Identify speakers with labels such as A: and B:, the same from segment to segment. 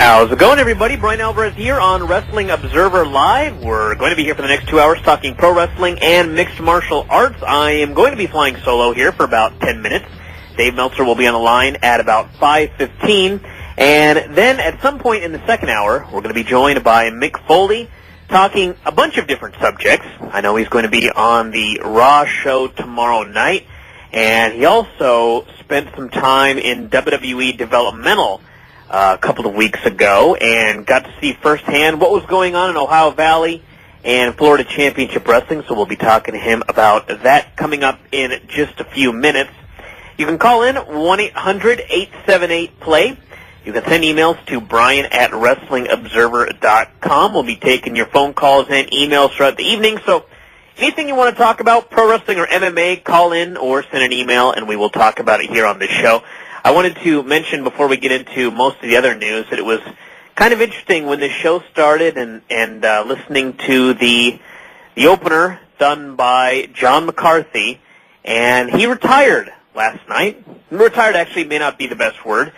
A: How's it going, everybody? Bryan Alvarez here on Wrestling Observer Live. We're going to be here for the next 2 hours talking pro wrestling and mixed martial arts. I am going to be flying solo here for about 10 minutes. Dave Meltzer will be on the line at about 5:15. And then at some point in the second hour, we're going to be joined by Mick Foley talking a bunch of different subjects. I know he's going to be on the Raw show tomorrow night. And he also spent some time in WWE developmental a couple of weeks ago and got to see firsthand what was going on in Ohio Valley and Florida Championship Wrestling, so we'll be talking to him about that coming up in just a few minutes. You can call in 1-800-878-PLAY. You can send emails to bryan@WrestlingObserver.com. We'll be taking your phone calls and emails throughout the evening, so anything you want to talk about, pro wrestling or MMA, call in or send an email, and we will talk about it here on the show. I wanted to mention before we get into most of the other news that it was kind of interesting when the show started and listening to the opener done by John McCarthy, and he retired last night. Retired actually may not be the best word.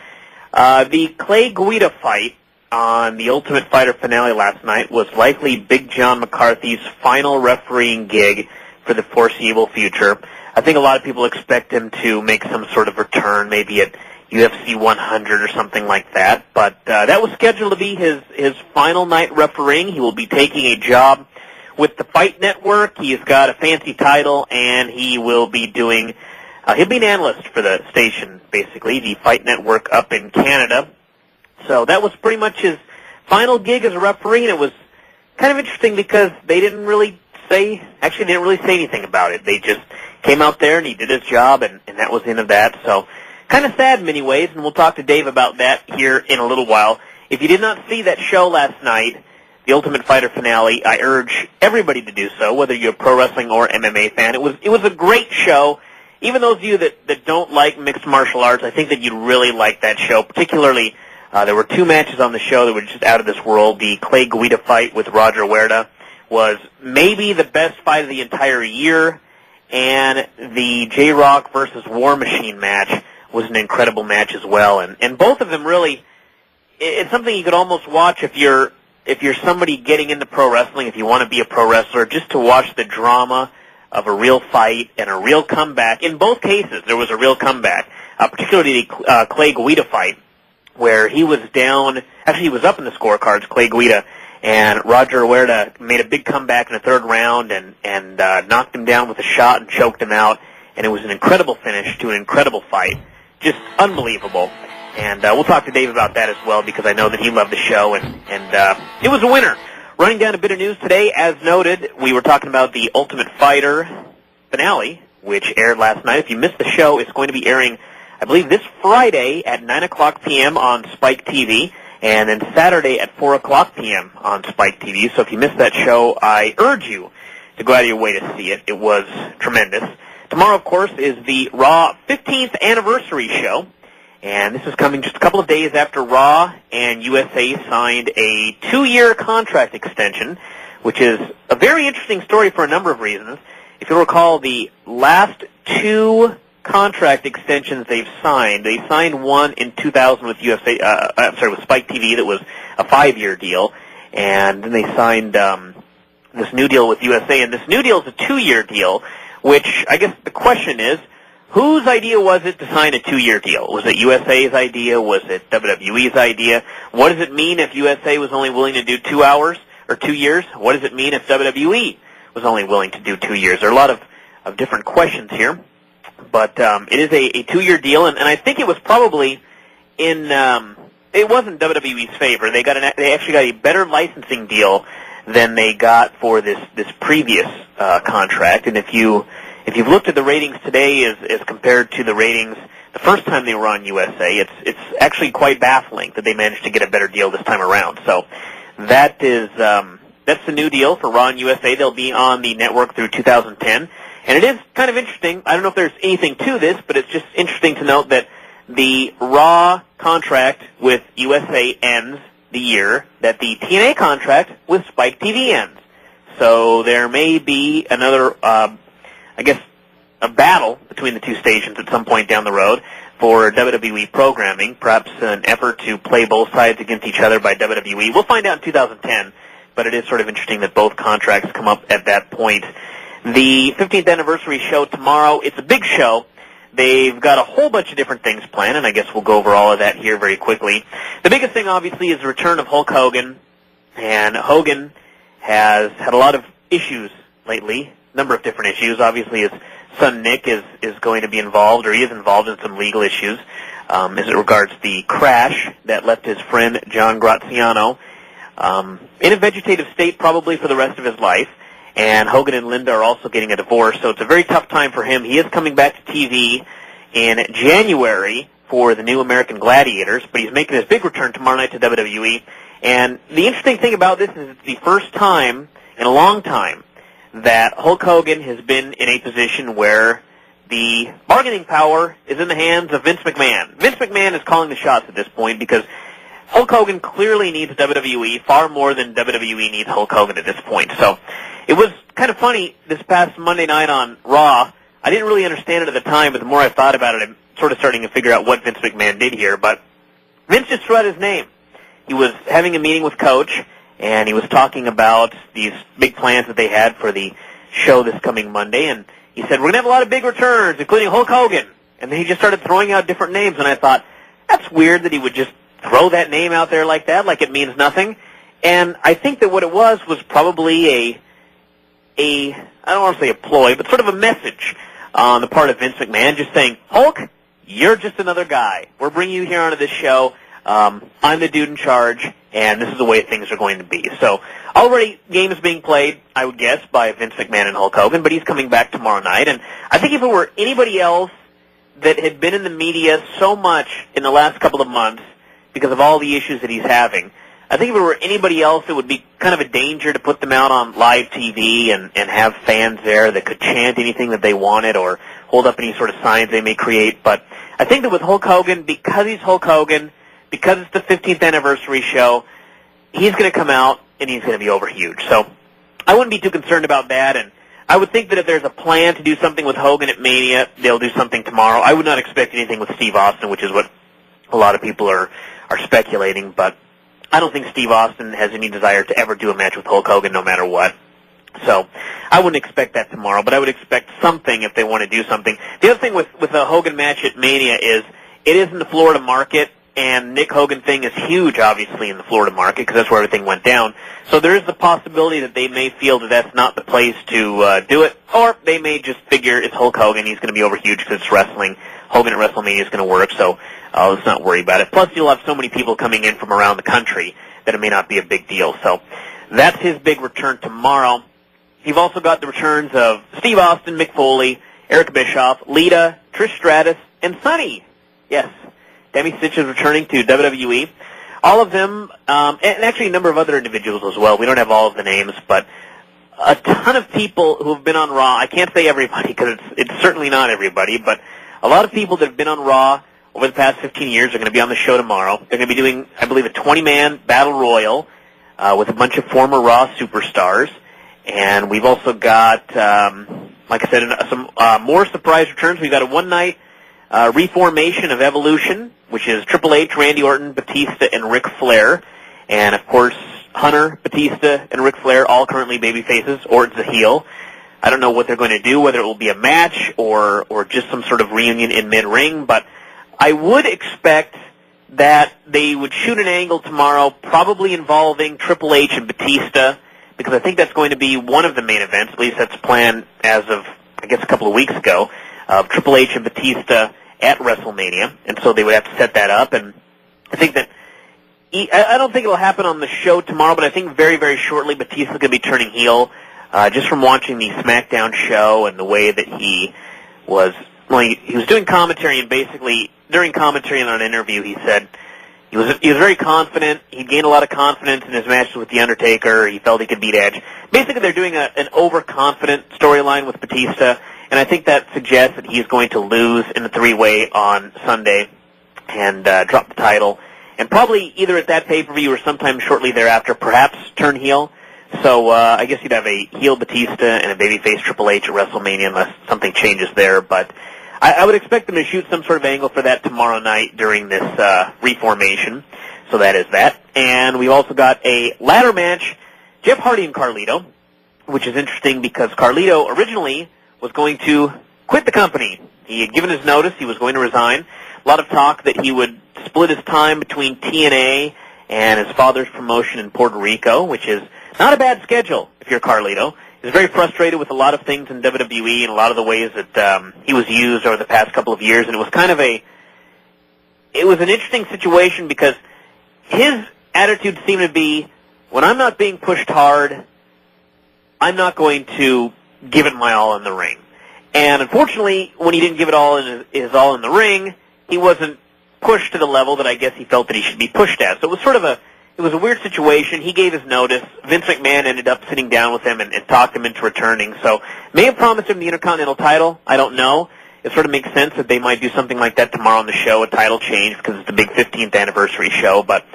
A: The Clay Guida fight on the Ultimate Fighter finale last night was likely Big John McCarthy's final refereeing gig for the foreseeable future. I think a lot of people expect him to make some sort of return, maybe at UFC 100 or something like that. But that was scheduled to be his final night refereeing. He will be taking a job with the Fight Network. He's got a fancy title, and he will be doing he'll be an analyst for the station, basically, the Fight Network up in Canada. So that was pretty much his final gig as a referee, and it was kind of interesting because they didn't really say anything about it. They just came out there and he did his job, and that was the end of that. So kind of sad in many ways, and we'll talk to Dave about that here in a little while. If you did not see that show last night, the Ultimate Fighter finale, I urge everybody to do so, whether you're a pro wrestling or MMA fan. It was a great show. Even those of you that don't like mixed martial arts, I think that you'd really like that show. Particularly, there were two matches on the show that were just out of this world. The Clay Guida fight with Roger Huerta was maybe the best fight of the entire year, and the J-Rock versus War Machine match was an incredible match as well. And both of them really, it's something you could almost watch if you're somebody getting into pro wrestling, if you want to be a pro wrestler, just to watch the drama of a real fight and a real comeback. In both cases, there was a real comeback, particularly the Clay Guida fight, where he was down, actually he was up in the scorecards, Clay Guida, and Roger Huerta made a big comeback in the third round and knocked him down with a shot and choked him out, and it was an incredible finish to an incredible fight. Just unbelievable. And we'll talk to Dave about that as well, because I know that he loved the show, and it was a winner. Running down a bit of news today, as noted, we were talking about the Ultimate Fighter finale, which aired last night. If you missed the show, it's going to be airing, I believe, this Friday at 9 o'clock p.m. on Spike TV, and then Saturday at 4 o'clock p.m. on Spike TV. So if you missed that show, I urge you to go out of your way to see it. It was tremendous. Tomorrow, of course, is the Raw 15th anniversary show, and this is coming just a couple of days after Raw and USA signed a 2-year contract extension, which is a very interesting story for a number of reasons. If you recall, the last 2 contract extensions they've signed, they signed one in 2000 with with Spike TV that was a 5-year deal, and then they signed this new deal with USA, and this new deal is a 2-year deal, which I guess the question is, whose idea was it to sign a 2-year deal? Was it USA's idea? Was it WWE's idea? What does it mean if USA was only willing to do 2 hours or 2 years? What does it mean if WWE was only willing to do 2 years? There are a lot of different questions here, but it is a 2-year deal, and I think it was probably in it wasn't WWE's favor. They actually got a better licensing deal than they got for this previous contract, and if you've looked at the ratings today as compared to the ratings the first time they were on USA, it's actually quite baffling that they managed to get a better deal this time around. So that's the new deal for Raw and USA. They'll be on the network through 2010, and it is kind of interesting. I don't know if there's anything to this, but it's just interesting to note that the Raw contract with USA ends the year that the TNA contract with Spike TV ends. So there may be another, I guess, a battle between the two stations at some point down the road. for WWE programming, perhaps an effort to play both sides against each other by WWE. We'll find out in 2010, but it is sort of interesting that both contracts come up at that point. The 15th anniversary show tomorrow, it's a big show. They've got a whole bunch of different things planned, and I guess we'll go over all of that here very quickly. The biggest thing, obviously, is the return of Hulk Hogan, and Hogan has had a lot of issues lately, a number of different issues. Obviously, his son Nick is going to be involved, or he is involved in some legal issues as it regards the crash that left his friend John Graziano in a vegetative state probably for the rest of his life. And Hogan and Linda are also getting a divorce, so it's a very tough time for him. He is coming back to TV in January for the new American Gladiators, but he's making his big return tomorrow night to WWE. And the interesting thing about this is it's the first time in a long time that Hulk Hogan has been in a position where the bargaining power is in the hands of Vince McMahon. Vince McMahon is calling the shots at this point because Hulk Hogan clearly needs WWE far more than WWE needs Hulk Hogan at this point. So it was kind of funny this past Monday night on Raw. I didn't really understand it at the time, but the more I thought about it, I'm sort of starting to figure out what Vince McMahon did here. But Vince just threw out his name. He was having a meeting with Coach, and he was talking about these big plans that they had for the show this coming Monday, and he said, we're going to have a lot of big returns, including Hulk Hogan. And then he just started throwing out different names, and I thought, that's weird that he would just throw that name out there like that, like it means nothing. And I think that what it was probably I don't want to say a ploy, but sort of a message on the part of Vince McMahon, just saying, Hulk, you're just another guy. We're bringing you here onto this show. I'm the dude in charge, and this is the way things are going to be. So already games being played, I would guess, by Vince McMahon and Hulk Hogan, but he's coming back tomorrow night. And I think if it were anybody else that had been in the media so much in the last couple of months because of all the issues that he's having, I think if it were anybody else, it would be kind of a danger to put them out on live TV and have fans there that could chant anything that they wanted or hold up any sort of signs they may create. But I think that with Hulk Hogan, because he's Hulk Hogan, because it's the 15th anniversary show, he's going to come out and he's going to be over huge. So I wouldn't be too concerned about that. And I would think that if there's a plan to do something with Hogan at Mania, they'll do something tomorrow. I would not expect anything with Steve Austin, which is what a lot of people are speculating. But I don't think Steve Austin has any desire to ever do a match with Hulk Hogan no matter what. So I wouldn't expect that tomorrow, but I would expect something if they want to do something. The other thing with a Hogan match at Mania is it is in the Florida market, and Nick Hogan thing is huge, obviously, in the Florida market because that's where everything went down. So there is the possibility that they may feel that that's not the place to do it, or they may just figure it's Hulk Hogan, he's going to be over huge because it's wrestling. Hogan at WrestleMania is going to work, so let's not worry about it. Plus, you'll have so many people coming in from around the country that it may not be a big deal. So that's his big return tomorrow. You've also got the returns of Steve Austin, Mick Foley, Eric Bischoff, Lita, Trish Stratus, and Sunny. Yes, Demi Stitch is returning to WWE. All of them, and actually a number of other individuals as well. We don't have all of the names, but a ton of people who have been on Raw. I can't say everybody because it's certainly not everybody, but a lot of people that have been on Raw over the past 15 years are going to be on the show tomorrow. They're going to be doing, I believe, a 20-man battle royal with a bunch of former Raw superstars. And we've also got, like I said, some more surprise returns. We've got a one-night reformation of Evolution, which is Triple H, Randy Orton, Batista, and Ric Flair. And, of course, Hunter, Batista, and Ric Flair, all currently babyfaces. Orton's a heel. I don't know what they're going to do, whether it will be a match or just some sort of reunion in mid-ring, but I would expect that they would shoot an angle tomorrow, probably involving Triple H and Batista, because I think that's going to be one of the main events, at least that's planned as of, I guess, a couple of weeks ago, of Triple H and Batista at WrestleMania, and so they would have to set that up, and I think that, I don't think it'll happen on the show tomorrow, but I think very, very shortly Batista's going to be turning heel, just from watching the SmackDown show and the way that he was doing commentary, and basically during commentary in an interview he said he was very confident. He gained a lot of confidence in his matches with The Undertaker. He felt he could beat Edge. Basically they're doing an overconfident storyline with Batista, and I think that suggests that he's going to lose in the three-way on Sunday and drop the title, and probably either at that pay-per-view or sometime shortly thereafter perhaps turn heel. So I guess you'd have a heel Batista and a babyface Triple H at WrestleMania unless something changes there. But I would expect them to shoot some sort of angle for that tomorrow night during this reformation. So that is that. And we've also got a ladder match, Jeff Hardy and Carlito, which is interesting because Carlito originally was going to quit the company. He had given his notice. He was going to resign. A lot of talk that he would split his time between TNA and his father's promotion in Puerto Rico, which is not a bad schedule if you're Carlito. He was very frustrated with a lot of things in WWE and a lot of the ways that he was used over the past couple of years, and it was kind of an interesting situation because his attitude seemed to be, when I'm not being pushed hard, I'm not going to give it my all in the ring. And unfortunately, when he didn't give it all in his all in the ring, he wasn't pushed to the level that I guess he felt that he should be pushed at. So it was sort of it was a weird situation. He gave his notice. Vince McMahon ended up sitting down with him and talked him into returning. So may have promised him the Intercontinental title. I don't know. It sort of makes sense that they might do something like that tomorrow on the show, a title change, because it's the big 15th anniversary show. But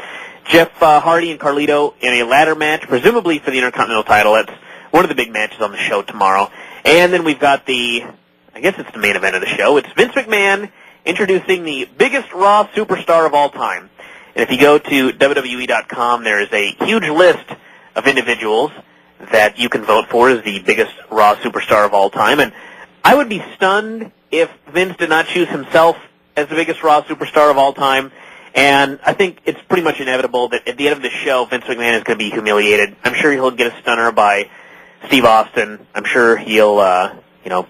A: Jeff Hardy and Carlito in a ladder match, presumably for the Intercontinental title. That's one of the big matches on the show tomorrow. And then we've got I guess it's the main event of the show. It's Vince McMahon introducing the biggest Raw superstar of all time. And if you go to WWE.com, there is a huge list of individuals that you can vote for as the biggest Raw superstar of all time. And I would be stunned if Vince did not choose himself as the biggest Raw superstar of all time. And I think it's pretty much inevitable that at the end of the show, Vince McMahon is going to be humiliated. I'm sure he'll get a stunner by Steve Austin. I'm sure he'll,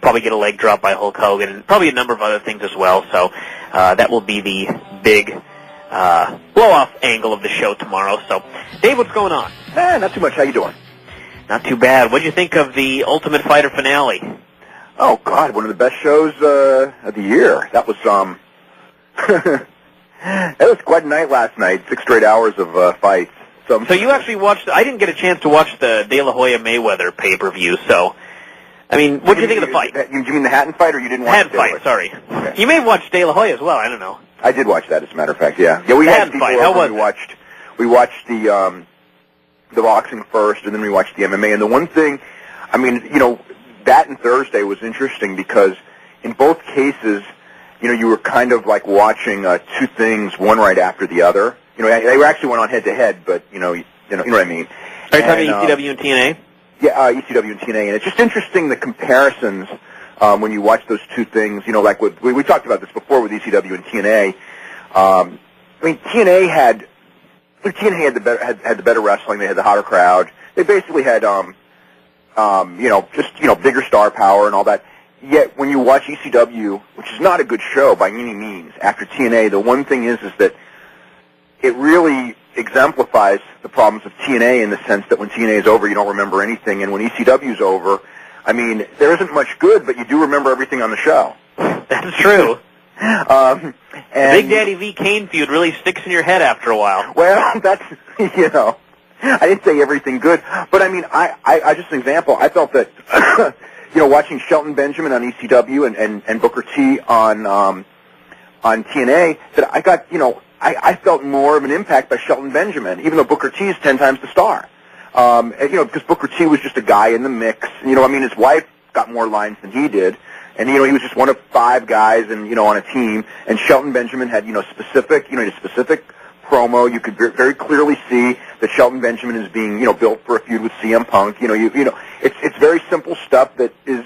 A: probably get a leg drop by Hulk Hogan, and probably a number of other things as well. So that will be the big blow-off angle of the show tomorrow. So, Dave, what's going on?
B: Not too much. How you doing?
A: Not too bad. What did you think of the Ultimate Fighter finale?
B: Oh, God, one of the best shows of the year. That was, that was quite a night last night, 6 straight hours of fights.
A: So you actually watched, I didn't get a chance to watch the De La Hoya Mayweather pay-per-view, so, I mean, what did you think of the fight?
B: You mean the Hatton fight, or you didn't watch
A: Hatton fight, sorry. Okay. You may have watched De La Hoya as well, I don't know.
B: I did watch that, as a matter of fact, yeah. Yeah, we had people over.
A: How was
B: it? We watched the boxing first, and then we watched the MMA, and the one thing, I mean, that and Thursday was interesting because in both cases, you were kind of like watching two things, one right after the other. They were actually went on head-to-head, but, you know what I mean.
A: Are you talking ECW and TNA?
B: Yeah, ECW and TNA, and it's just interesting the comparisons when you watch those two things. Like we talked about this before with ECW and TNA. I mean, TNA had the better wrestling. They had the hotter crowd. They basically had bigger star power and all that. Yet when you watch ECW, which is not a good show by any means, after TNA, the one thing is that it really exemplifies the problems of TNA in the sense that when TNA is over, you don't remember anything, and when ECW is over, I mean, there isn't much good, but you do remember everything on the show.
A: That's true.
B: And
A: the Big Daddy V. Kane feud really sticks in your head after a while.
B: Well, that's, I didn't say everything good, but I mean, I just an example, I felt that, watching Shelton Benjamin on ECW and Booker T on TNA, that I got, I felt more of an impact by Shelton Benjamin, even though Booker T is 10 times the star. Because Booker T was just a guy in the mix. His wife got more lines than he did. And, he was just one of 5 guys and, on a team. And Shelton Benjamin had, specific promo. You could very clearly see that Shelton Benjamin is being, built for a feud with CM Punk. It's very simple stuff that is,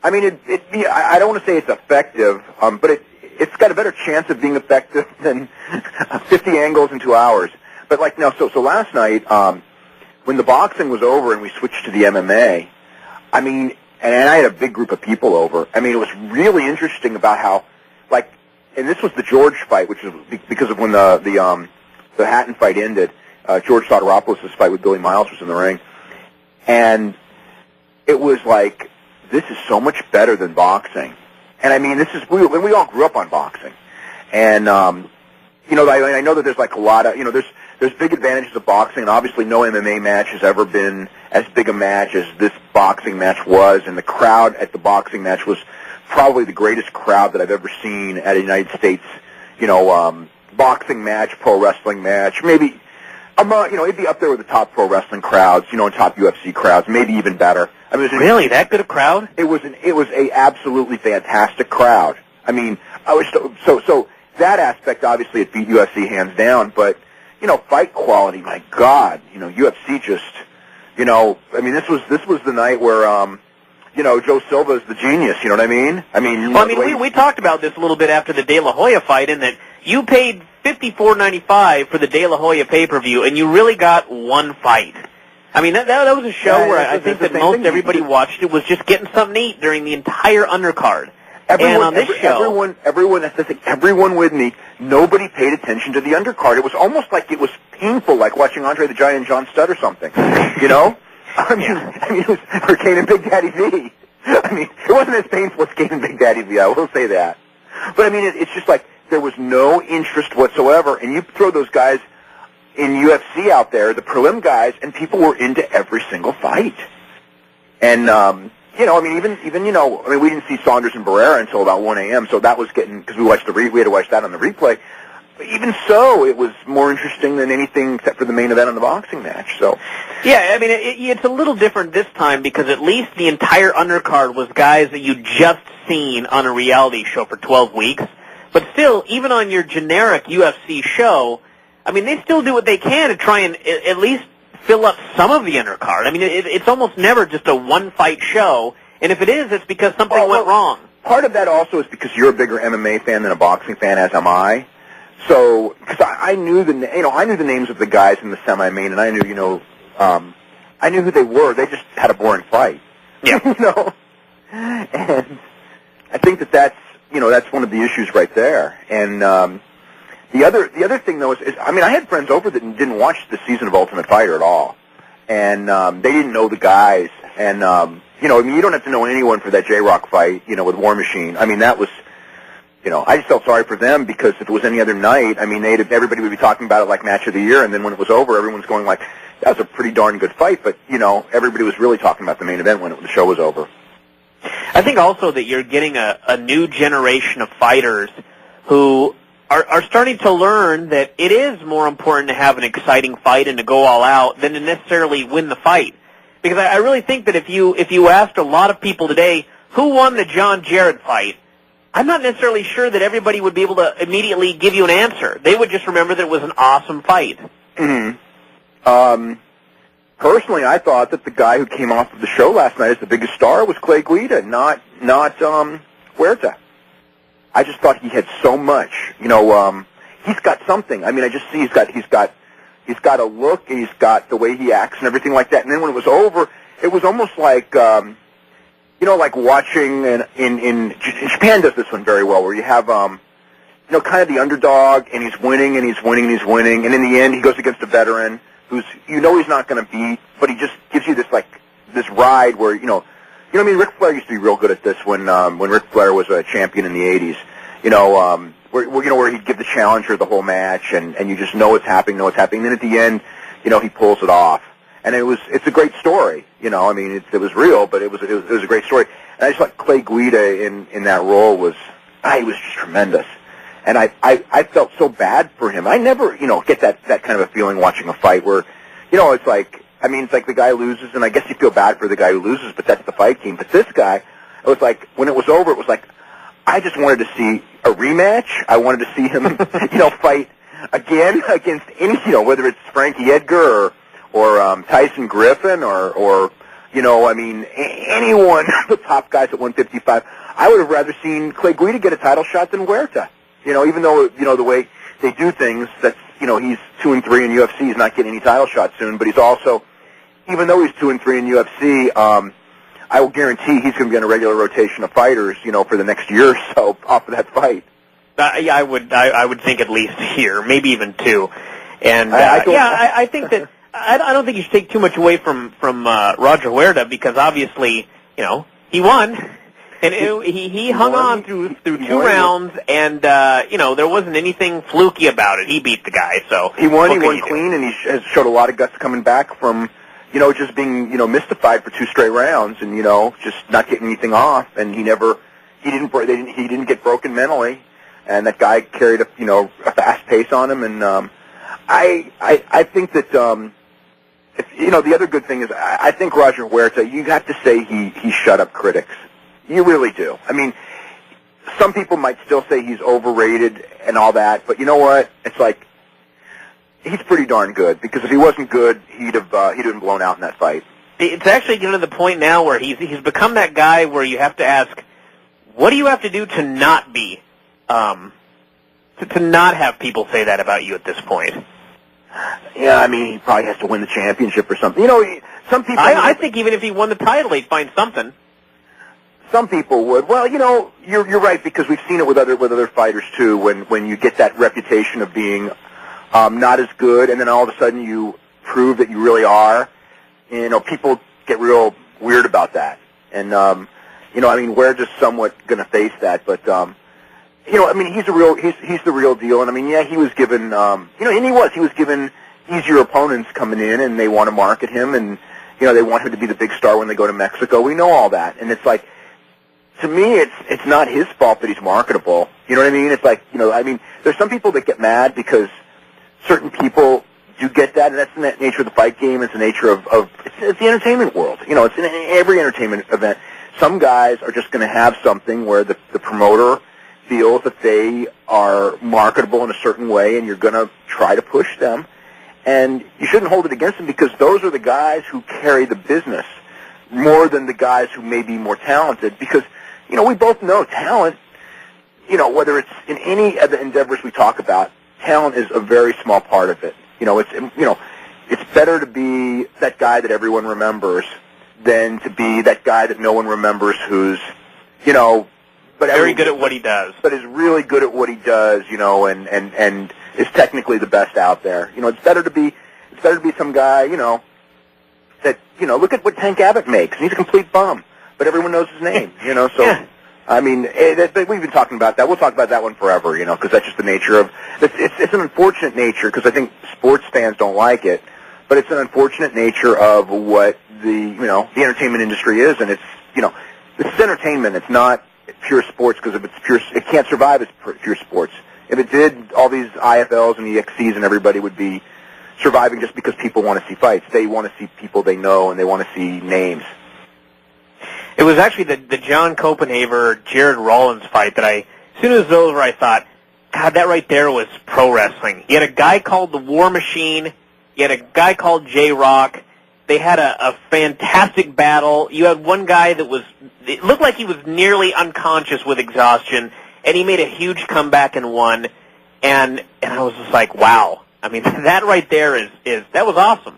B: I mean, I don't want to say it's effective, but it's got a better chance of being effective than 50 angles in 2 hours. But so last night, when the boxing was over and we switched to the MMA, I mean, and I had a big group of people over. I mean, it was really interesting about how, and this was the George fight, which is because of when the Hatton fight ended. George Soteropoulos' fight with Billy Miles was in the ring, and it was like, this is so much better than boxing. And I mean, we all grew up on boxing, and I know that there's a lot of there's big advantages of boxing, and obviously no MMA match has ever been as big a match as this boxing match was, and the crowd at the boxing match was probably the greatest crowd that I've ever seen at a United States, boxing match, pro wrestling match. Maybe, it'd be up there with the top pro wrestling crowds, and top UFC crowds, maybe even better. I mean,
A: really, that good a crowd?
B: It was a absolutely fantastic crowd. I mean, I was so that aspect, obviously, it beat UFC hands down, but, you know, fight quality, my God, you know, UFC just, you know, I mean, this was the night where, you know, Joe Silva's the genius, you know what I mean?
A: We talked about this a little bit after the De La Hoya fight, in that you paid $54.95 for the De La Hoya pay-per-view, and you really got one fight. I mean, that was a show where I think that most everybody watched it was just getting something to eat during the entire undercard. And on this show,
B: everyone with me, nobody paid attention to the undercard. It was almost like it was painful, like watching Andre the Giant and John Studd or something. You know? I mean, it was for Kane and Big Daddy V. I mean, it wasn't as painful as Kane and Big Daddy V, I will say that. But I mean, it's just like there was no interest whatsoever, and you throw those guys in UFC out there, the prelim guys, and people were into every single fight. And, you know, I mean, even, you know, I mean, we didn't see Saunders and Barrera until about 1 a.m., so that was getting, because we had to watch that on the replay. But even so, it was more interesting than anything except for the main event on the boxing match, so.
A: Yeah, I mean, it's a little different this time because at least the entire undercard was guys that you just seen on a reality show for 12 weeks. But still, even on your generic UFC show, I mean, they still do what they can to try and at least fill up some of the undercard. I mean, it's almost never just a one-fight show, and if it is, it's because something went wrong.
B: Part of that also is because you're a bigger MMA fan than a boxing fan, as am I. So, because I knew the names of the guys in the semi-main, and I knew, you know, I knew who they were. They just had a boring fight.
A: Yeah.
B: You know, and I think that's one of the issues right there. And the other thing though is I mean, I had friends over that didn't watch the season of Ultimate Fighter at all, and they didn't know the guys. And you know, I mean, you don't have to know anyone for that J-Rock fight, you know, with War Machine. I mean, that was. You know, I just felt sorry for them because if it was any other night, I mean, everybody would be talking about it like match of the year, and then when it was over, everyone's going like, that was a pretty darn good fight, but, you know, everybody was really talking about the main event when the show was over.
A: I think also that you're getting a new generation of fighters who are starting to learn that it is more important to have an exciting fight and to go all out than to necessarily win the fight. Because I really think that if you asked a lot of people today, who won the John Jarrett fight, I'm not necessarily sure that everybody would be able to immediately give you an answer. They would just remember that it was an awesome fight.
B: Mm-hmm. Personally, I thought that the guy who came off of the show last night as the biggest star was Clay Guida, not Huerta. I just thought he had so much. You know, he's got something. I mean, I just see he's got a look, and he's got the way he acts and everything like that. And then when it was over, it was almost like. You know, like watching in Japan does this one very well, where you have, you know, kind of the underdog, and he's winning, and he's winning, and he's winning, and in the end, he goes against a veteran who's, you know, he's not going to beat, but he just gives you this, like, this ride where, you know, I mean, Ric Flair used to be real good at this when Ric Flair was a champion in the 80s, you know, where he'd give the challenger the whole match, and you just know what's happening, and then at the end, you know, he pulls it off. And it's a great story, you know. I mean, it was real, but it was a great story. And I just thought Clay Guida in that role he was just tremendous. And I felt so bad for him. I never, you know, get that kind of a feeling watching a fight where, you know, it's like the guy loses, and I guess you feel bad for the guy who loses, but that's the fight team. But this guy, it was like when it was over, it was like I just wanted to see a rematch. I wanted to see him, you know, fight again against any, you know, whether it's Frankie Edgar or Tyson Griffin, or you know, I mean, anyone, the top guys at 155. I would have rather seen Clay Guida get a title shot than Huerta. You know, even though, you know, the way they do things, that's, you know, he's 2-3 in UFC, he's not getting any title shots soon, but he's also, even though he's 2-3 in UFC, I will guarantee he's going to be on a regular rotation of fighters, you know, for the next year or so off of that fight.
A: Yeah, I would think at least a year, maybe even 2. And I think that. I don't think you should take too much away from Roger Huerta because obviously, you know, he won, and he hung on through 2 rounds, and you know, there wasn't anything fluky about it. He beat the guy, so
B: he won clean, and he has showed a lot of guts coming back from, you know, just being, you know, mystified for 2 straight rounds, and, you know, just not getting anything off, and he didn't get broken mentally, and that guy carried a fast pace on him, and I think that. You know, the other good thing is I think Roger Huerta, you have to say he shut up critics. You really do. I mean, some people might still say he's overrated and all that, but you know what? It's like he's pretty darn good, because if he wasn't good, he'd have been blown out in that fight.
A: It's actually getting to the point now where he's become that guy where you have to ask, what do you have to do to not be, to not have people say that about you at this point?
B: Yeah, I mean, he probably has to win the championship or something. You know, some people...
A: I think even if he won the title, he'd find something.
B: Some people would. Well, you know, you're right, because we've seen it with other fighters too. When you get that reputation of being not as good, and then all of a sudden you prove that you really are. You know, people get real weird about that. And you know, I mean, we're just somewhat going to face that. But you know, I mean, he's the real deal. And I mean, yeah, he was given you know, and he was given easier opponents coming in, and they want to market him, and you know, they want him to be the big star when they go to Mexico. We know all that, and it's like, to me, it's not his fault that he's marketable. You know what I mean? It's like, you know, I mean, there's some people that get mad because certain people do get that, and that's the nature of the fight game. It's the nature of it's the entertainment world. You know, it's in every entertainment event. Some guys are just going to have something where the promoter feels that they are marketable in a certain way, and you're going to try to push them. And you shouldn't hold it against them, because those are the guys who carry the business more than the guys who may be more talented. Because, you know, we both know talent, you know, whether it's in any of the endeavors we talk about, talent is a very small part of it. You know, it's better to be that guy that everyone remembers than to be that guy that no one remembers, who's, you know, but
A: very good at what he does.
B: But is really good at what he does, you know, and is technically the best out there. You know, it's better to be some guy, you know, that, you know, look at what Tank Abbott makes. He's a complete bum, but everyone knows his name, you know, so... Yeah. I mean, we've been talking about that. We'll talk about that one forever, you know, because that's just the nature of... It's an unfortunate nature, because I think sports fans don't like it, but it's an unfortunate nature of what the entertainment industry is, and it's, you know, this is entertainment. It's not pure sports, because if it's pure, it can't survive as pure sports. If it did, all these IFLs and EXCs and everybody would be surviving just because people want to see fights. They want to see people they know, and they want to see names.
A: It was actually the John Copenhaver-Jared Rollins fight that as soon as it was over, I thought, God, that right there was pro wrestling. You had a guy called the War Machine. You had a guy called J-Rock. They had a fantastic battle. You had one guy it looked like he was nearly unconscious with exhaustion, and he made a huge comeback and won. And I was just like, wow. I mean, that right there that was awesome.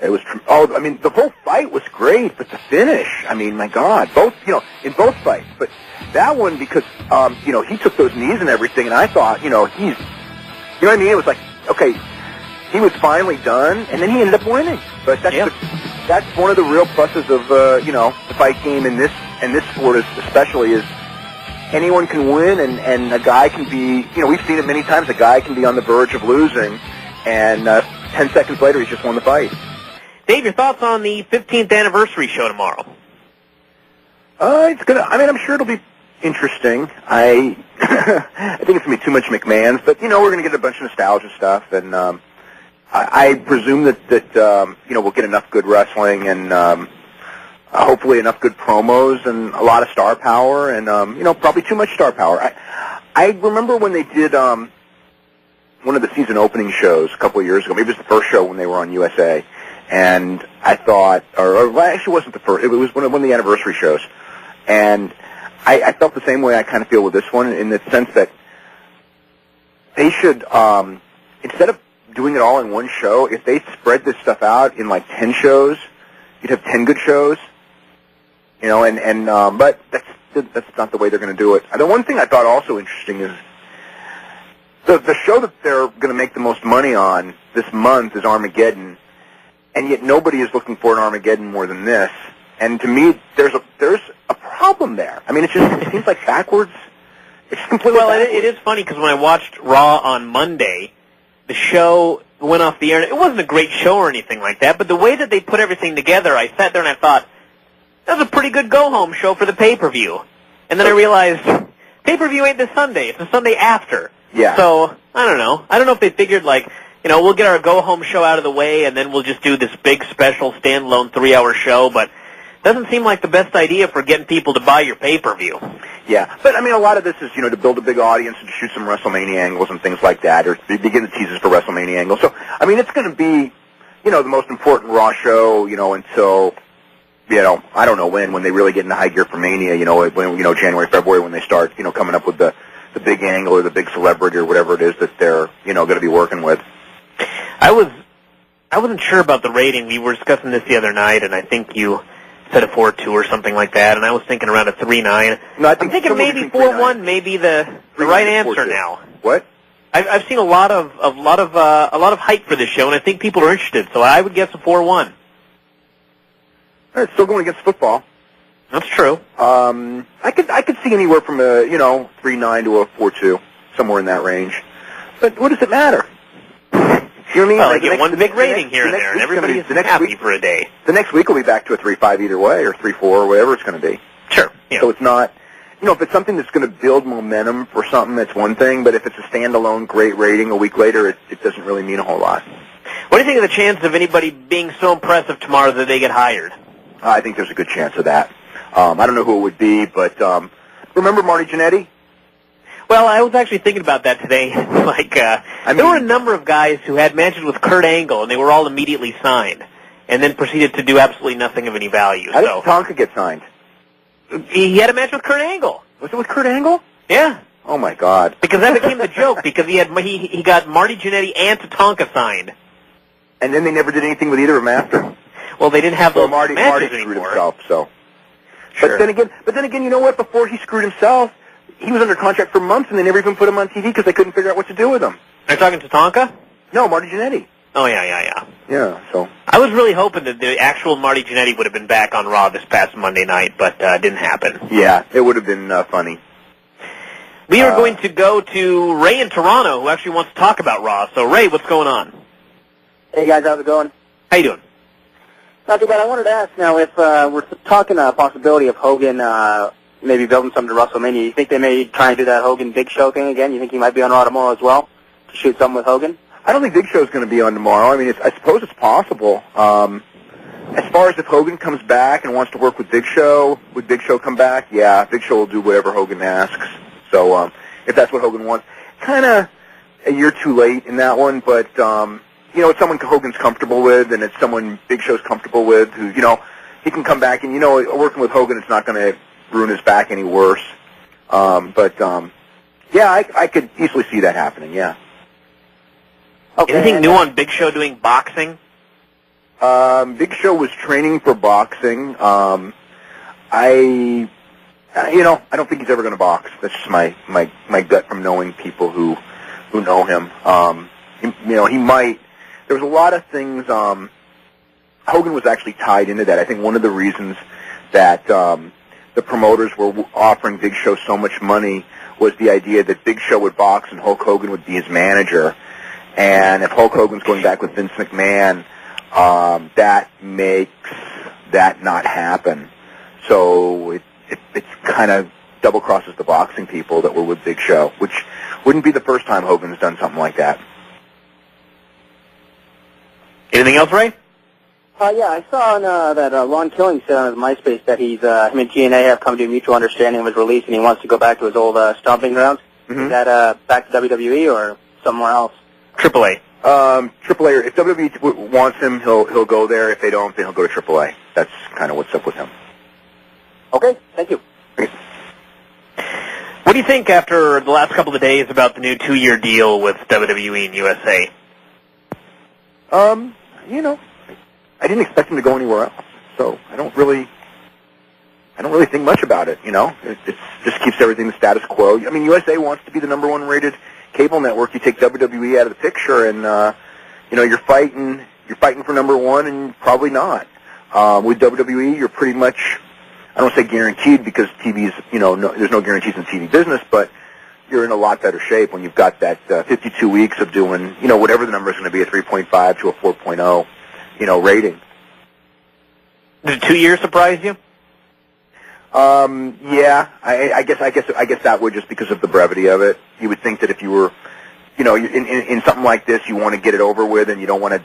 B: It was, I mean, the whole fight was great, but the finish, I mean, my God, in both fights. But that one, because, you know, he took those knees and everything, and I thought, you know, you know what I mean? It was like, okay, he was finally done, and then he ended up winning. But that's one of the real pluses of, you know, the fight game in this sport especially, is anyone can win, and a guy can be, you know, we've seen it many times, a guy can be on the verge of losing, and 10 seconds later he's just won the fight.
A: Dave, your thoughts on the 15th anniversary show tomorrow?
B: I'm sure it'll be interesting. I think it's going to be too much McMahon's, but, you know, we're going to get a bunch of nostalgia stuff, and I presume that you know, we'll get enough good wrestling and hopefully enough good promos and a lot of star power, and, you know, probably too much star power. I remember when they did one of the season opening shows a couple of years ago. Maybe it was the first show when they were on USA. And I thought, or actually it wasn't the first, it was one of the anniversary shows. And I felt the same way I kind of feel with this one, in the sense that they should, instead of doing it all in one show, if they spread this stuff out in like 10 shows, you'd have 10 good shows. You know, but that's not the way they're going to do it. The one thing I thought also interesting is the show that they're going to make the most money on this month is Armageddon. And yet nobody is looking for an Armageddon more than this. And to me, there's a problem there. I mean, it seems like backwards. It's completely backwards.
A: It is funny, because when I watched Raw on Monday, the show went off the air. It wasn't a great show or anything like that, but the way that they put everything together, I sat there and I thought, that was a pretty good go-home show for the pay-per-view. And then I realized, pay-per-view ain't this Sunday. It's the Sunday after.
B: Yeah.
A: So, I don't know. I don't know if they figured, like, you know, we'll get our go-home show out of the way, and then we'll just do this big special standalone 3-hour show. But doesn't seem like the best idea for getting people to buy your pay-per-view.
B: Yeah, but I mean, a lot of this is, to build a big audience and to shoot some WrestleMania angles and things like that, or begin the teasers for WrestleMania angles. So, I mean, it's going to be, the most important Raw show, until, I don't know when they really get into high gear for Mania, when, January, February, when they start, coming up with the big angle or the big celebrity or whatever it is that they're, going to be working with.
A: I wasn't sure about the rating. We were discussing this the other night, and I think you said a 4.2 or something like that, and I was thinking around a 3.9.
B: No,
A: I'm thinking maybe 4.1 may be the right answer now.
B: What?
A: I've seen a lot of hype for this show, and I think people are interested. So I would guess a 4.1.
B: It's still going against football.
A: That's true.
B: I could see anywhere from a 3.9 to a 4.2, somewhere in that range. But what does it matter? You know what I mean?
A: Well, they get one big rating here and there, and everybody is happy for a day.
B: The next week will be back to a 3.5 either way, or 3.4, or whatever it's going to be.
A: Sure. Yeah.
B: So it's not, if it's something that's going to build momentum for something, that's one thing. But if it's a standalone great rating a week later, it doesn't really mean a whole lot.
A: What do you think of the chance of anybody being so impressive tomorrow that they get hired?
B: I think there's a good chance of that. I don't know who it would be, but remember Marty Jannetty?
A: Well, I was actually thinking about that today. There were a number of guys who had matches with Kurt Angle, and they were all immediately signed, and then proceeded to do absolutely nothing of any value.
B: How did Tonka get signed?
A: He had a match with Kurt Angle.
B: Was it with Kurt Angle?
A: Yeah.
B: Oh my God!
A: Because that became the joke. Because he got Marty Jannetty and Tatanka signed,
B: and then they never did anything with either of them after.
A: Well, they didn't have those matches
B: Marty
A: anymore.
B: Screwed himself. So.
A: Sure.
B: But then again, you know what? Before he screwed himself, he was under contract for months, and they never even put him on TV because they couldn't figure out what to do with him.
A: Are you talking to Tatanka?
B: No, Marty Jannetty.
A: Oh, yeah.
B: Yeah, so.
A: I was really hoping that the actual Marty Jannetty would have been back on Raw this past Monday night, but didn't happen.
B: Yeah, it would have been funny.
A: We are going to go to Ray in Toronto, who actually wants to talk about Raw. So, Ray, what's going on?
C: Hey, guys, how's it going?
A: How you doing?
C: Not too bad. I wanted to ask now, if we're talking a possibility of Hogan maybe building something to WrestleMania, you think they may try and do that Hogan Big Show thing again? You think he might be on Raw tomorrow as well to shoot something with Hogan?
B: I don't think Big Show's going to be on tomorrow. I mean, I suppose it's possible. As far as if Hogan comes back and wants to work with Big Show, would Big Show come back? Yeah, Big Show will do whatever Hogan asks. So if that's what Hogan wants, kind of a year too late in that one, but it's someone Hogan's comfortable with, and it's someone Big Show's comfortable with, who, he can come back, and, working with Hogan, it's not going to ruin his back any worse. Yeah, I could easily see that happening, yeah.
C: Okay.
A: Anything new on Big Show doing boxing?
B: Big Show was training for boxing. I don't think he's ever going to box. That's just my gut from knowing people who know him. He might. There was a lot of things. Hogan was actually tied into that. I think one of the reasons that the promoters were offering Big Show so much money was the idea that Big Show would box and Hulk Hogan would be his manager. And if Hulk Hogan's going back with Vince McMahon, that makes that not happen. So it's kind of double crosses the boxing people that were with Big Show, which wouldn't be the first time Hogan's done something like that.
A: Anything else, Ray?
C: Yeah, I saw on that Ron Killing said on his MySpace that him and TNA have come to a mutual understanding of his release, and he wants to go back to his old stomping grounds. Mm-hmm. Is that back to WWE or somewhere else?
B: AAA. AAA. If WWE wants him, he'll go there. If they don't, then he'll go to AAA. That's kind of what's up with him.
C: Okay, thank you.
A: What do you think after the last couple of days about the new 2-year deal with WWE and USA?
B: I didn't expect him to go anywhere else, so I don't really think much about it. It just keeps everything the status quo. I mean, USA wants to be the #1 rated cable network. You take WWE out of the picture, and you're fighting for #1, and probably not. With WWE, you're pretty much, I don't say guaranteed because TV's, there's no guarantees in the TV business, but you're in a lot better shape when you've got that 52 weeks of doing, whatever the number is going to be, a 3.5 to a 4.0, rating.
A: Did 2 years surprise you?
B: Yeah, I guess that would, just because of the brevity of it. You would think that if you were, in something like this, you want to get it over with, and you don't want to,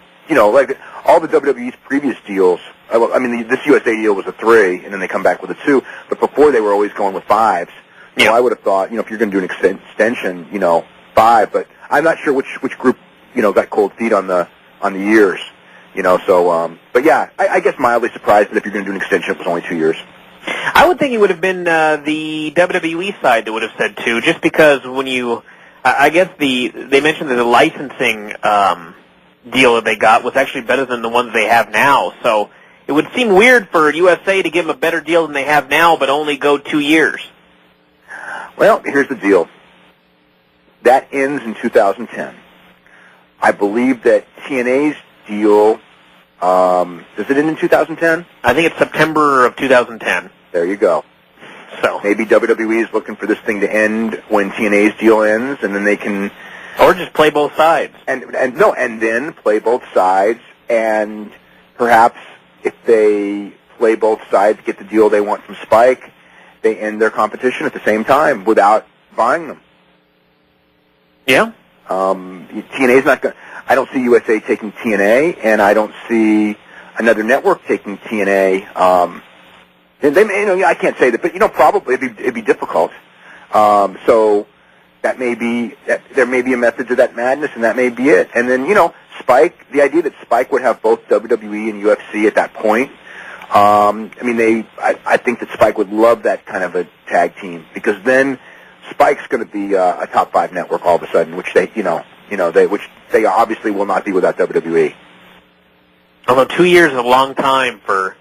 B: like all the WWE's previous deals I mean, this USA deal was a 3, and then they come back with a 2. But before they were always going with 5s. So
A: Yeah.
B: I would have thought, if you're going to do an extension, 5. But I'm not sure which group, got cold feet on the years. So, but yeah, I guess mildly surprised that if you're going to do an extension, it was only 2 years.
A: I would think it would have been the WWE side that would have said 2, just because when I guess they mentioned that the licensing deal that they got was actually better than the ones they have now. So it would seem weird for USA to give them a better deal than they have now, but only go 2 years.
B: Well, here's the deal. That ends in 2010. I believe that TNA's deal, does it end in 2010?
A: I think it's September of 2010.
B: There you go.
A: So
B: maybe WWE is looking for this thing to end when TNA's deal ends, and then they can...
A: Or just play both sides.
B: And then play both sides, and perhaps if they play both sides, get the deal they want from Spike, they end their competition at the same time without buying them.
A: Yeah.
B: TNA's not going. I don't see USA taking TNA, and I don't see another network taking TNA. And they may, I can't say that, but probably it'd be difficult. So that may be there may be a method to that madness, and that may be it. And then Spike, the idea that Spike would have both WWE and UFC at that point. I think that Spike would love that kind of a tag team, because then Spike's going to be a top 5 network all of a sudden, which which they obviously will not be without WWE.
A: Although 2 years is a long time for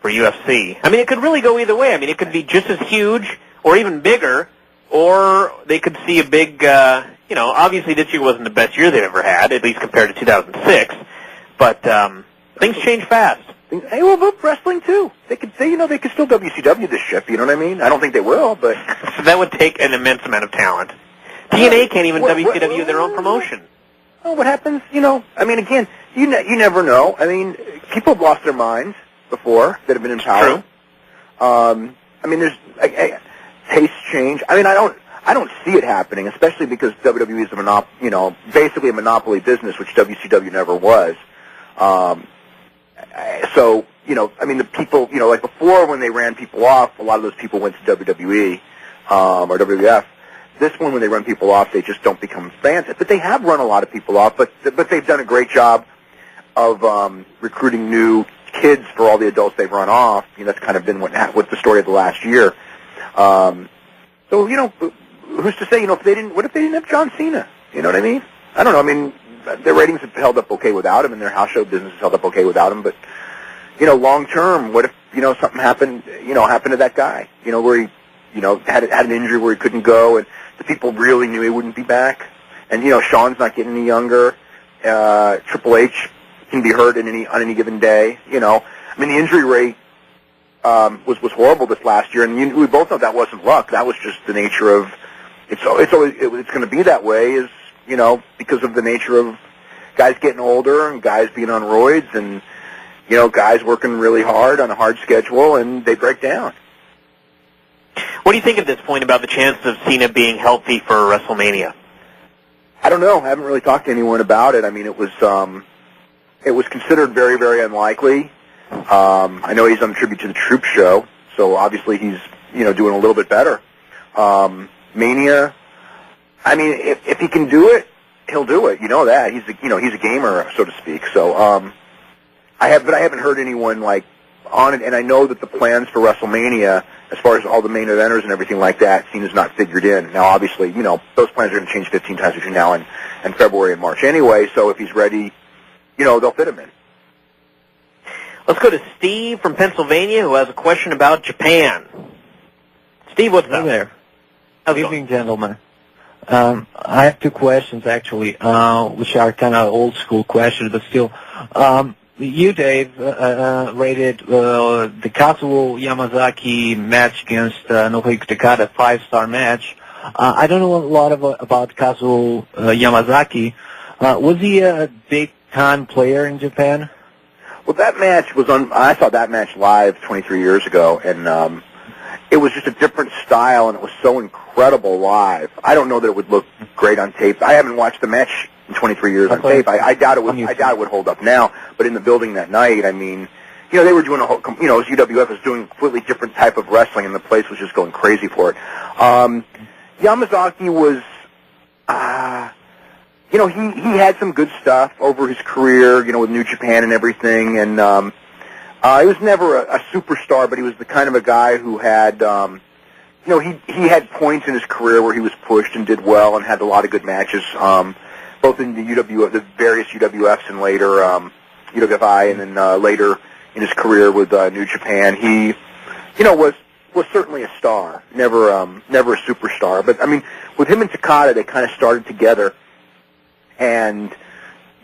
A: UFC. I mean, it could really go either way. I mean, it could be just as huge or even bigger, or they could see a big, obviously this year wasn't the best year they've ever had, at least compared to 2006, but things change fast.
B: Hey, well, but wrestling too. They could say, they could still WCW this ship. You know what I mean? I don't think they will, but
A: so that would take an immense amount of talent. TNA can't even WCW their own promotion.
B: Oh, what happens? Again, you never know. I mean, people have lost their minds before that have been in power.
A: True.
B: There's tastes change. I don't see it happening, especially because WWE is basically a monopoly business, which WCW never was. So, the people, like before when they ran people off, a lot of those people went to WWE or WWF. This one, when they run people off, they just don't become fans. But they have run a lot of people off, but they've done a great job of recruiting new kids for all the adults they've run off. That's kind of been what's the story of the last year. So, who's to say, what if they didn't have John Cena? You know what I mean? I don't know. I mean, their ratings have held up okay without him, and their house show business has held up okay without him. But, long term, what if, something happened to that guy, where he, had an injury where he couldn't go, and the people really knew he wouldn't be back. And, Shawn's not getting any younger. Triple H can be hurt on any given day. The injury rate was horrible this last year, and we both know that wasn't luck. That was just the nature of it's going to be that way, because of the nature of guys getting older and guys being on roids and guys working really hard on a hard schedule, and they break down.
A: What do you think at this point about the chances of Cena being healthy for WrestleMania?
B: I don't know. I haven't really talked to anyone about it. I mean, it was considered very, very unlikely. I know he's on the Tribute to the Troops show, so obviously he's doing a little bit better. Mania, I mean, if he can do it, he'll do it. You know that he's a gamer, so to speak. So I haven't heard anyone on it, and I know that the plans for WrestleMania, as far as all the main eventers and everything like that, Cena's not figured in. Now, obviously, those plans are going to change 15 times between now and February and March anyway. So if he's ready, they'll fit him in.
A: Let's go to Steve from Pennsylvania, who has a question about Japan. Steve, what's up?
D: Hey there.
A: How's it
D: Good evening, gentlemen. I have 2 questions, actually, which are kind of old-school questions, but still. You, Dave, rated the Kazuo Yamazaki match against Nobuhiko Takada 5-star match. I don't know a lot about Kazuo Yamazaki. Was he a big-time player in Japan?
B: Well, that match was I saw that match live 23 years ago, and it was just a different style, and it was so incredible live. I don't know that it would look great on tape. I haven't watched the match in 23 years on tape. I doubt it would hold up now. But in the building that night, I mean, they were doing a whole, UWF was doing a completely different type of wrestling, and the place was just going crazy for it. Yamazaki was, he had some good stuff over his career, with New Japan and everything, and he was never a superstar, but he was the kind of a guy who had, he had points in his career where he was pushed and did well and had a lot of good matches, both in the various UWFs and later UWFI, and then later in his career with New Japan. He, was certainly a star, never a superstar. But I mean, with him and Takada, they kind of started together, and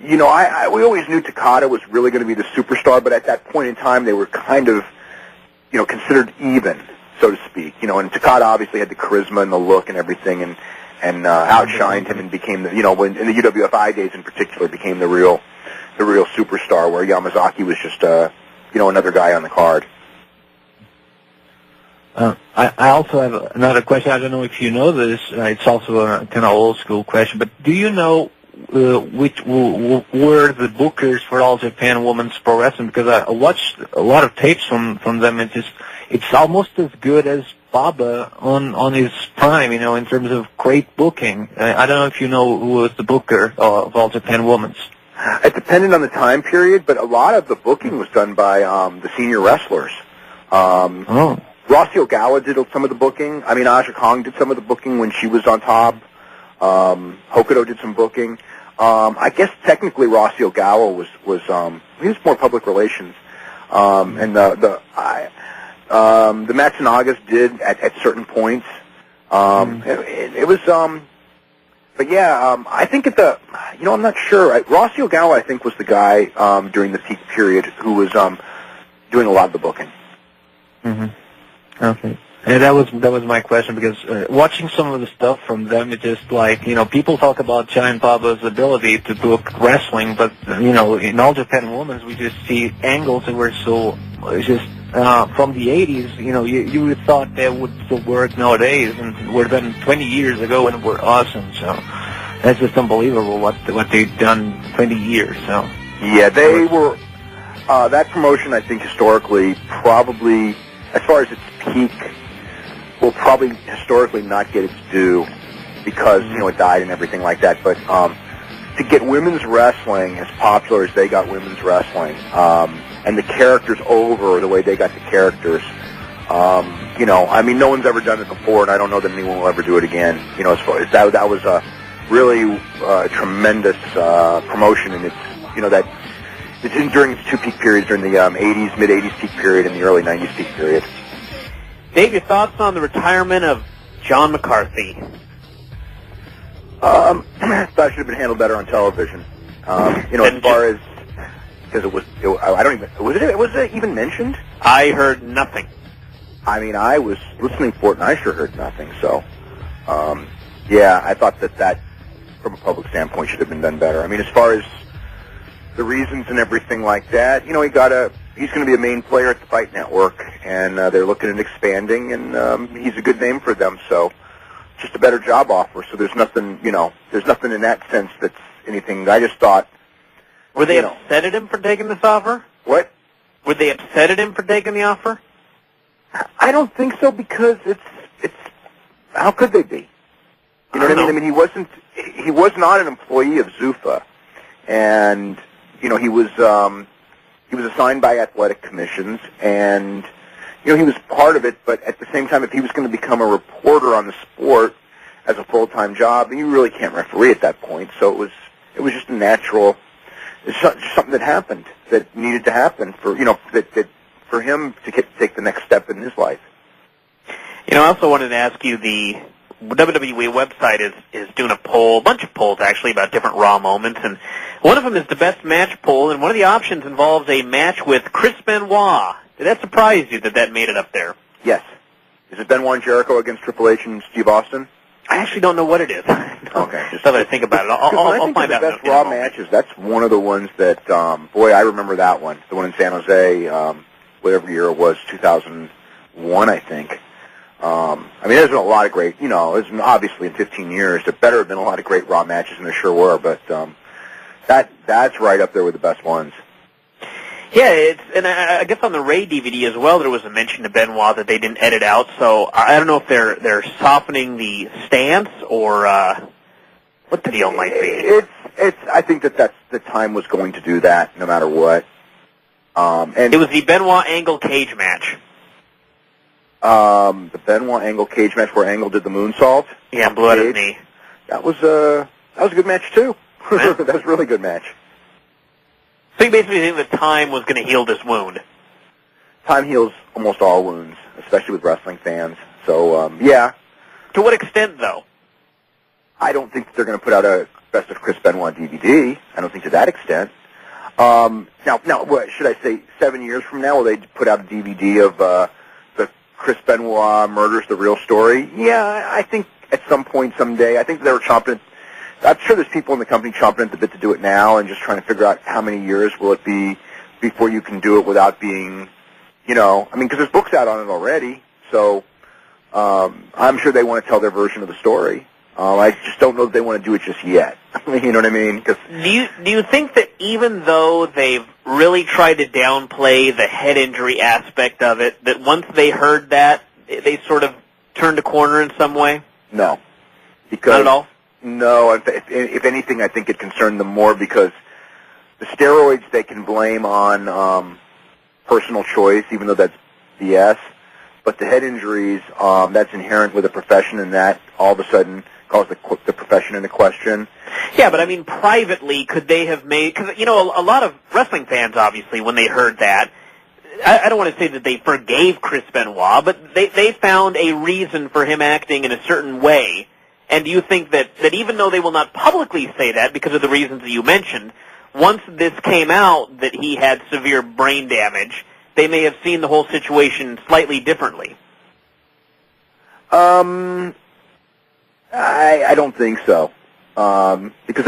B: we always knew Takada was really going to be the superstar, but at that point in time, they were kind of, considered even, so to speak. And Takada obviously had the charisma and the look and everything, and outshined him and became the, when in the UWFI days in particular, became the real superstar, where Yamazaki was just another guy on the card.
D: I also have another question. I don't know if you know this. It's also a kind of old school question, but do you know which were the bookers for All Japan Women's Pro Wrestling? Because I watched a lot of tapes from them. It's almost as good as Baba on his prime, in terms of great booking. I don't know if you know who was the booker of All Japan Women's.
B: It depended on the time period, but a lot of the booking was done by the senior wrestlers. Rossi Ogawa did some of the booking. I mean, Aja Kong did some of the booking when she was on top. Hokuto did some booking. I guess technically Rossi Ogawa was he was more public relations. And the Matsunagas did at certain points. It was but yeah, I think I'm not sure. Rossi Ogawa, I think, was the guy during the peak period who was doing a lot of the booking.
D: Mm-hmm. Okay. And that was my question, because watching some of the stuff from them, it's just like, people talk about Giant Baba's ability to book wrestling, but, in All Japan Women's, we just see angles that were so, just, from the 80s, you would thought that would still work nowadays, and were done 20 years ago and were awesome, so that's just unbelievable what they've done 20 years, so.
B: Yeah, they were, that promotion, I think, historically, probably, as far as its peak, will probably historically not get its due because, it died and everything like that. But to get women's wrestling as popular as they got women's wrestling, and the characters over the way they got the characters, no one's ever done it before, and I don't know that anyone will ever do it again. As far as that was a really tremendous promotion, and it's during its two peak periods, during the 80s, mid-80s peak period and the early 90s peak period.
A: Dave, your thoughts on the retirement of John McCarthy?
B: I thought it should have been handled better on television. As far as, because was it even mentioned?
A: I heard nothing.
B: I mean, I was listening for it, and I sure heard nothing. So, I thought that from a public standpoint should have been done better. I mean, as far as the reasons and everything like that, he's going to be a main player at the Fight Network, and they're looking at expanding, and he's a good name for them, so just a better job offer. So there's nothing in that sense that's anything. I just thought.
A: Were they upset at him for taking this offer?
B: What?
A: Were they upset at him for taking the offer?
B: I don't think so, because it's how could they be? You know what I mean? I mean, he was not an employee of Zuffa, and he was assigned by athletic commissions, and he was part of it. But at the same time, if he was going to become a reporter on the sport as a full-time job, then you really can't referee at that point. So it was just a natural. It's just something that happened that needed to happen for that for him to take the next step in his life.
A: I also wanted to ask you, the WWE website is doing a bunch of polls actually, about different Raw moments, and one of them is the best match poll, and one of the options involves a match with Chris Benoit. Did that surprise you that made it up there?
B: Yes. Is it Benoit and Jericho against Triple H and Steve Austin?
A: I actually don't know what it is.
B: Okay.
A: Just thought I'd think about it. I'll find out.
B: The best Raw matches, that's one of the ones that, I remember that one. The one in San Jose, whatever year it was, 2001, I think. There's been a lot of great, obviously in 15 years, there better have been a lot of great Raw matches, and there sure were, but that's right up there with the best ones.
A: Yeah, and I guess on the Ray DVD as well, there was a mention to Benoit that they didn't edit out. So I don't know if they're softening the stance or what the deal might be.
B: I think that's the time was going to do that no matter what. And
A: it was the Benoit Angle cage match.
B: The Benoit Angle cage match where Angle did the moonsault.
A: Yeah, blew out his knee.
B: That was a good match too. That was a really good match.
A: So you basically think that time was going to heal this wound?
B: Time heals almost all wounds, especially with wrestling fans. So, yeah.
A: To what extent, though?
B: I don't think that they're going to put out a Best of Chris Benoit DVD. I don't think to that extent. Now, what should I say? 7 years from now, will they put out a DVD of the Chris Benoit Murders, the Real Story? Yeah, I think at some point, someday. I think they were chomping. I'm sure there's people in the company chomping at the bit to do it now and just trying to figure out how many years will it be before you can do it without being, because there's books out on it already. So I'm sure they want to tell their version of the story. I just don't know if they want to do it just yet. You know what I mean?
A: Do you think that even though they've really tried to downplay the head injury aspect of it, that once they heard that, they sort of turned a corner in some way?
B: No.
A: Not at all?
B: No. If anything, I think it concerned them more because the steroids they can blame on personal choice, even though that's BS. But the head injuries, that's inherent with a profession, and that all of a sudden calls the profession into question.
A: Yeah, but I mean, privately, could they have made? Because a lot of wrestling fans, obviously, when they heard that, I don't want to say that they forgave Chris Benoit, but they found a reason for him acting in a certain way. And do you think that even though they will not publicly say that because of the reasons that you mentioned, once this came out that he had severe brain damage, they may have seen the whole situation slightly differently?
B: I don't think so. Because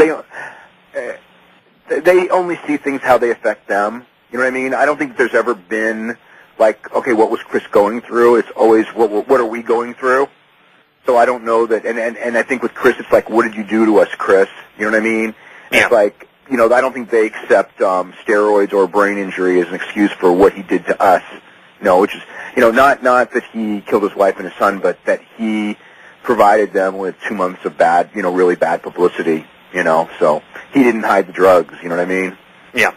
B: they only see things how they affect them. You know what I mean? I don't think there's ever been like, okay, what was Chris going through? It's always what are we going through? So I don't know that, and I think with Chris, it's like, what did you do to us, Chris? You know what I mean?
A: Yeah.
B: It's like, I don't think they accept steroids or brain injury as an excuse for what he did to us. Which is, not that he killed his wife and his son, but that he provided them with 2 months of bad, really bad publicity, so he didn't hide the drugs, you know what I mean?
A: Yeah.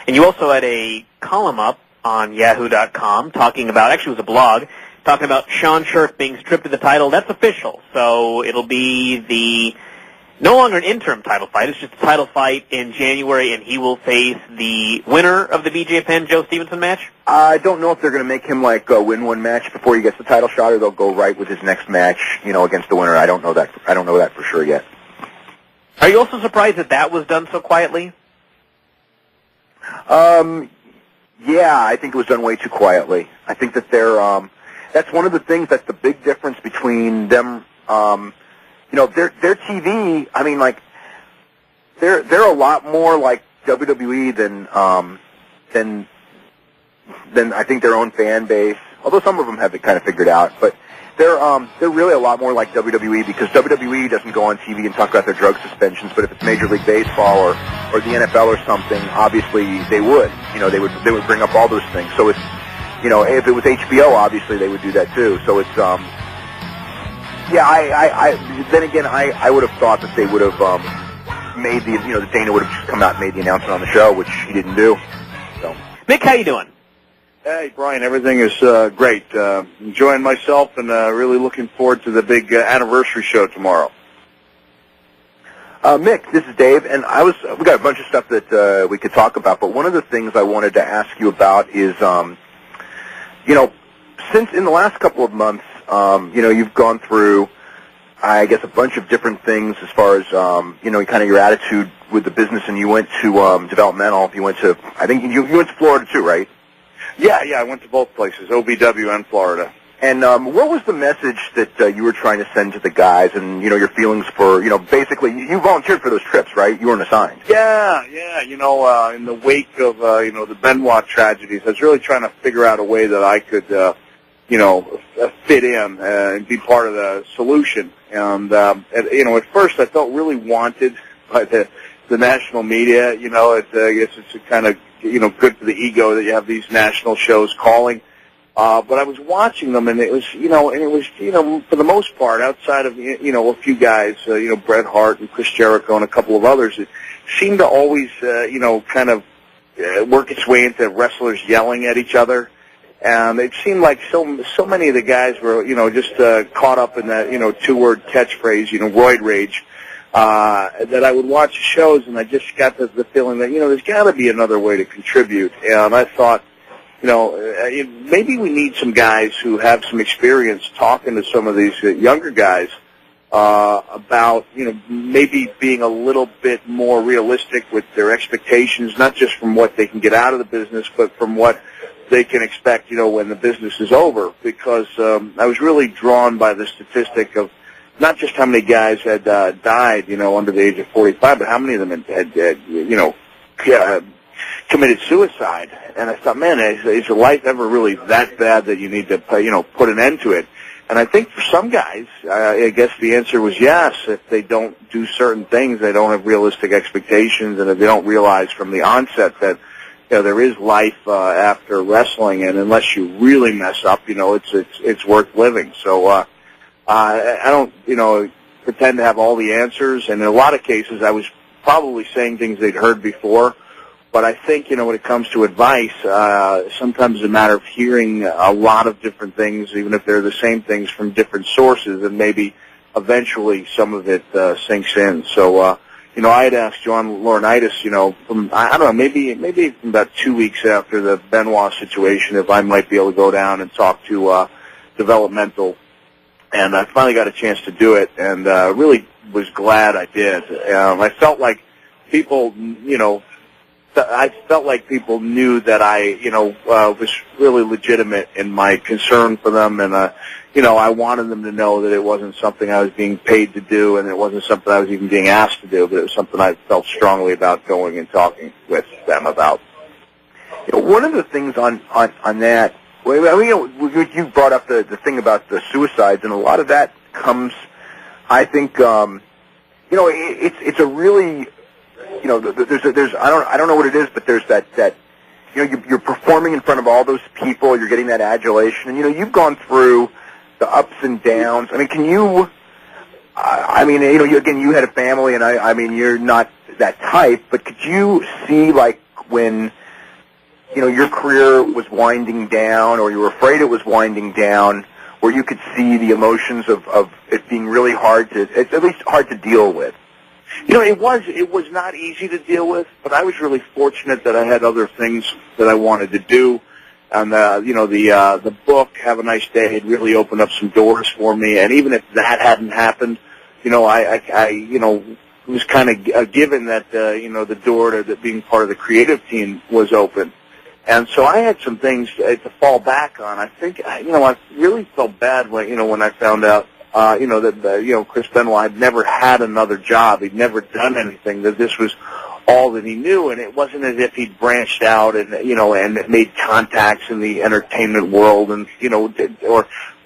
A: And you also had a column up on Yahoo.com talking about, actually it was a blog, talking about Sean Scherf being stripped of the title. That's official. So it'll be no longer an interim title fight. It's just a title fight in January, and he will face the winner of the BJ Penn Joe Stevenson match?
B: I don't know if they're going to make him win one match before he gets the title shot, or they'll go right with his next match, against the winner. I don't know that. I don't know that for sure yet.
A: Are you also surprised that was done so quietly?
B: Yeah, I think it was done way too quietly. I think that that's one of the things that's the big difference between them. Their TV. I mean, they're a lot more like WWE than I think their own fan base. Although some of them have it kind of figured out, but they're really a lot more like WWE because WWE doesn't go on TV and talk about their drug suspensions. But if it's Major League Baseball or the NFL or something, obviously they would. They would bring up all those things. So it's if it was HBO, obviously they would do that too. So it's then again, I would have thought that they would have made that Dana would have just come out and made the announcement on the show, which he didn't do. So,
A: Mick, how you doing?
E: Hey, Brian, everything is great. Enjoying myself and really looking forward to the big anniversary show tomorrow.
B: Mick, this is Dave, and we got a bunch of stuff that we could talk about, but one of the things I wanted to ask you about is, since in the last couple of months, you've gone through, I guess, a bunch of different things as far as, kind of your attitude with the business, and you went to developmental. You went to, I think you went to Florida too, right?
E: Yeah, I went to both places, OVW and Florida.
B: And what was the message that you were trying to send to the guys, and your feelings for, basically you volunteered for those trips, right? You weren't assigned.
E: Yeah. In the wake of the Benoit tragedies, I was really trying to figure out a way that I could fit in and be part of the solution. And at first I felt really wanted by the the national media. You know, I guess it's kind of, you know, good for the ego that you have these national shows calling. But I was watching them, and it was, you know, for the most part, outside of, you know, a few guys, you know, Bret Hart and Chris Jericho and a couple of others, it seemed to always, you know, kind of work its way into wrestlers yelling at each other. And it seemed like so many of the guys were, you know, just caught up in that, you know, two-word catchphrase, you know, roid rage, that I would watch shows, and I just got the feeling that, you know, there's got to be another way to contribute. And I thought, you know, maybe we need some guys who have some experience talking to some of these younger guys about, you know, maybe being a little bit more realistic with their expectations, not just from what they can get out of the business, but from what they can expect, you know, when the business is over. Because I was really drawn by the statistic of not just how many guys had died, you know, under the age of 45, but how many of them had you know, committed suicide. And I thought, man, is your life ever really that bad that you need to, you know, put an end to it? And I think for some guys, I guess the answer was yes. If they don't do certain things, they don't have realistic expectations, and if they don't realize from the onset that, you know, there is life after wrestling, and unless you really mess up, you know, it's worth living. So I don't, you know, pretend to have all the answers, and in a lot of cases, I was probably saying things they'd heard before. But I think, you know, when it comes to advice, sometimes it's a matter of hearing a lot of different things, even if they're the same things from different sources, and maybe eventually some of it sinks in. So, you know, I had asked John Laurinaitis, you know, from, I don't know, maybe from about 2 weeks after the Benoit situation, if I might be able to go down and talk to developmental. And I finally got a chance to do it, and really was glad I did. I felt like people, you know, I felt like people knew that I, you know, was really legitimate in my concern for them, and, you know, I wanted them to know that it wasn't something I was being paid to do, and it wasn't something I was even being asked to do, but it was something I felt strongly about going and talking with them about.
B: You know, one of the things on that, I mean, you know, you brought up the thing about the suicides, and a lot of that comes, I think, you know, it's a really, you know, there's I don't know what it is, but there's that you know, you're performing in front of all those people, you're getting that adulation, and you know, you've gone through the ups and downs. I mean, can you? I mean, you know, you had a family, and I mean, you're not that type, but could you see, like, when, you know, your career was winding down, or you were afraid it was winding down, where you could see the emotions of it being really hard to, at least hard to deal with?
E: You know, it was not easy to deal with, but I was really fortunate that I had other things that I wanted to do. And, you know, the book, Have a Nice Day, had really opened up some doors for me. And even if that hadn't happened, you know, I you know, it was kind of given that, you know, the door to being part of the creative team was open. And so I had some things to fall back on. I think, you know, I really felt bad when, you know, when I found out, you know, that, you know, Chris Benoit had never had another job. He'd never done anything, that this was all that he knew, and it wasn't as if he'd branched out and, you know, and made contacts in the entertainment world and, you know,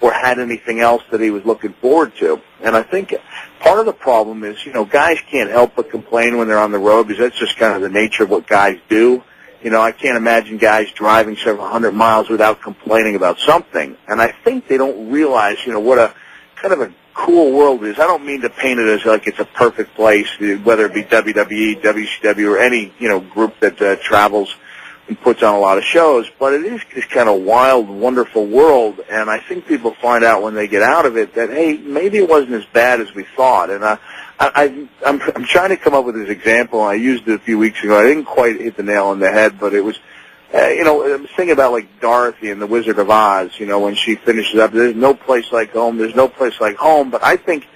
E: or had anything else that he was looking forward to. And I think part of the problem is, you know, guys can't help but complain when they're on the road, because that's just kind of the nature of what guys do. You know, I can't imagine guys driving several hundred miles without complaining about something. And I think they don't realize, you know, what a kind of a cool world is. I don't mean to paint it as like it's a perfect place, whether it be WWE, WCW, or any, you know, group that travels and puts on a lot of shows, but it is this kind of wild, wonderful world, and I think people find out when they get out of it that, hey, maybe it wasn't as bad as we thought. And I'm trying to come up with this example. I used it a few weeks ago. I didn't quite hit the nail on the head, but it was, you know, I was thinking about, like, Dorothy in The Wizard of Oz, you know, when she finishes up, there's no place like home, there's no place like home. But I think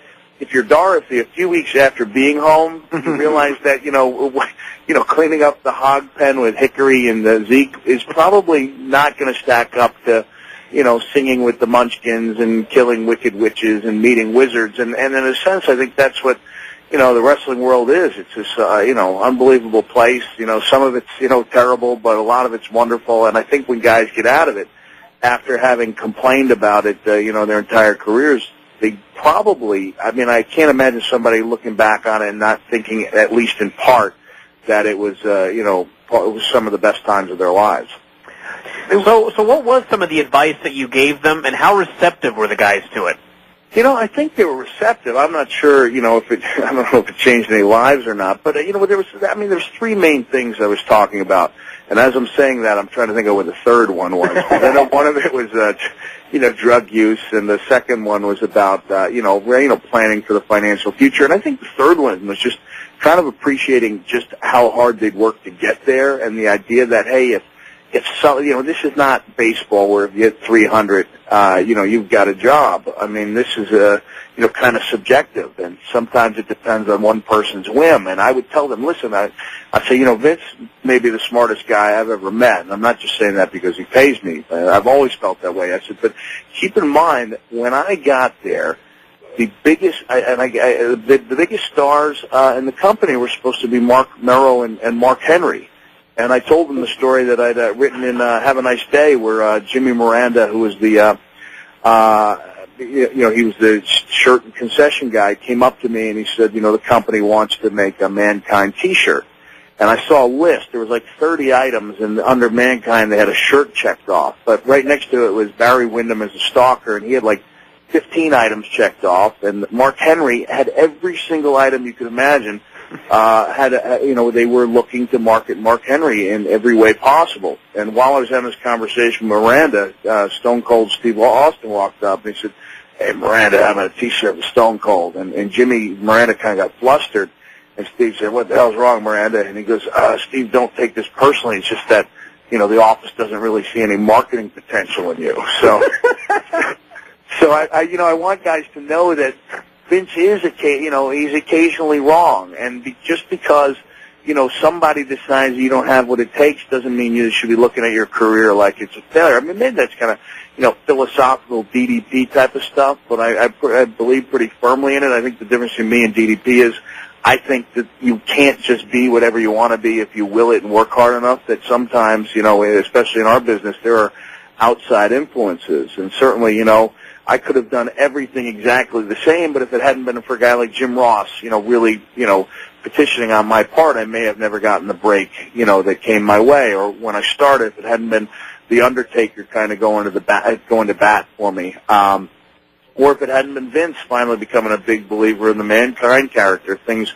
E: if you're Dorothy, a few weeks after being home, you realize that, you know, cleaning up the hog pen with Hickory and Zeke is probably not going to stack up to, you know, singing with the Munchkins and killing wicked witches and meeting wizards. And in a sense, I think that's what, you know, the wrestling world is. It's this, you know, unbelievable place. You know, some of it's, you know, terrible, but a lot of it's wonderful. And I think when guys get out of it, after having complained about it, you know, their entire careers, they probably, I mean, I can't imagine somebody looking back on it and not thinking, at least in part, that it was, you know, it was some of the best times of their lives.
A: So what was some of the advice that you gave them, and how receptive were the guys to it?
E: You know, I think they were receptive. I'm not sure, you know, I don't know if it changed any lives or not, but, you know, there's three main things I was talking about. And as I'm saying that, I'm trying to think of what the third one was. I know one of it was, you know, drug use, and the second one was about, you know, planning for the financial future. And I think the third one was just kind of appreciating just how hard they'd worked to get there, and the idea that, hey, if some, you know, this is not baseball where if you hit 300, you know, you've got a job. I mean, this is you know, kind of subjective, and sometimes it depends on one person's whim. And I would tell them, listen, I say, you know, Vince may be the smartest guy I've ever met, and I'm not just saying that because he pays me. I've always felt that way. I said, but keep in mind, when I got there, the biggest the biggest stars in the company were supposed to be Mark Merrow and Mark Henry. And I told them the story that I'd written in Have a Nice Day, where Jimmy Miranda, who was the you know, he was the shirt and concession guy, came up to me and he said, you know, the company wants to make a Mankind T-shirt. And I saw a list. There was like 30 items, and under Mankind they had a shirt checked off. But right next to it was Barry Windham as a stalker, and he had like 15 items checked off. And Mark Henry had every single item you could imagine. You know, they were looking to market Mark Henry in every way possible. And while I was having this conversation with Miranda, Stone Cold Steve Austin walked up and he said, hey, Miranda, I'm a T-shirt with Stone Cold. And Jimmy Miranda kind of got flustered. And Steve said, what the hell's wrong, Miranda? And he goes, Steve, don't take this personally. It's just that, you know, the office doesn't really see any marketing potential in you. So, so you know, I want guys to know that Vince is, you know, he's occasionally wrong, and just because, you know, somebody decides you don't have what it takes doesn't mean you should be looking at your career like it's a failure. I mean, maybe that's kind of, you know, philosophical DDP type of stuff, but I believe pretty firmly in it. I think the difference between me and DDP is I think that you can't just be whatever you want to be if you will it and work hard enough, that sometimes, you know, especially in our business, there are outside influences, and certainly, you know, I could have done everything exactly the same, but if it hadn't been for a guy like Jim Ross, you know, really, you know, petitioning on my part, I may have never gotten the break, you know, that came my way. Or when I started, if it hadn't been the Undertaker kind of going to bat for me, or if it hadn't been Vince finally becoming a big believer in the Mankind character, things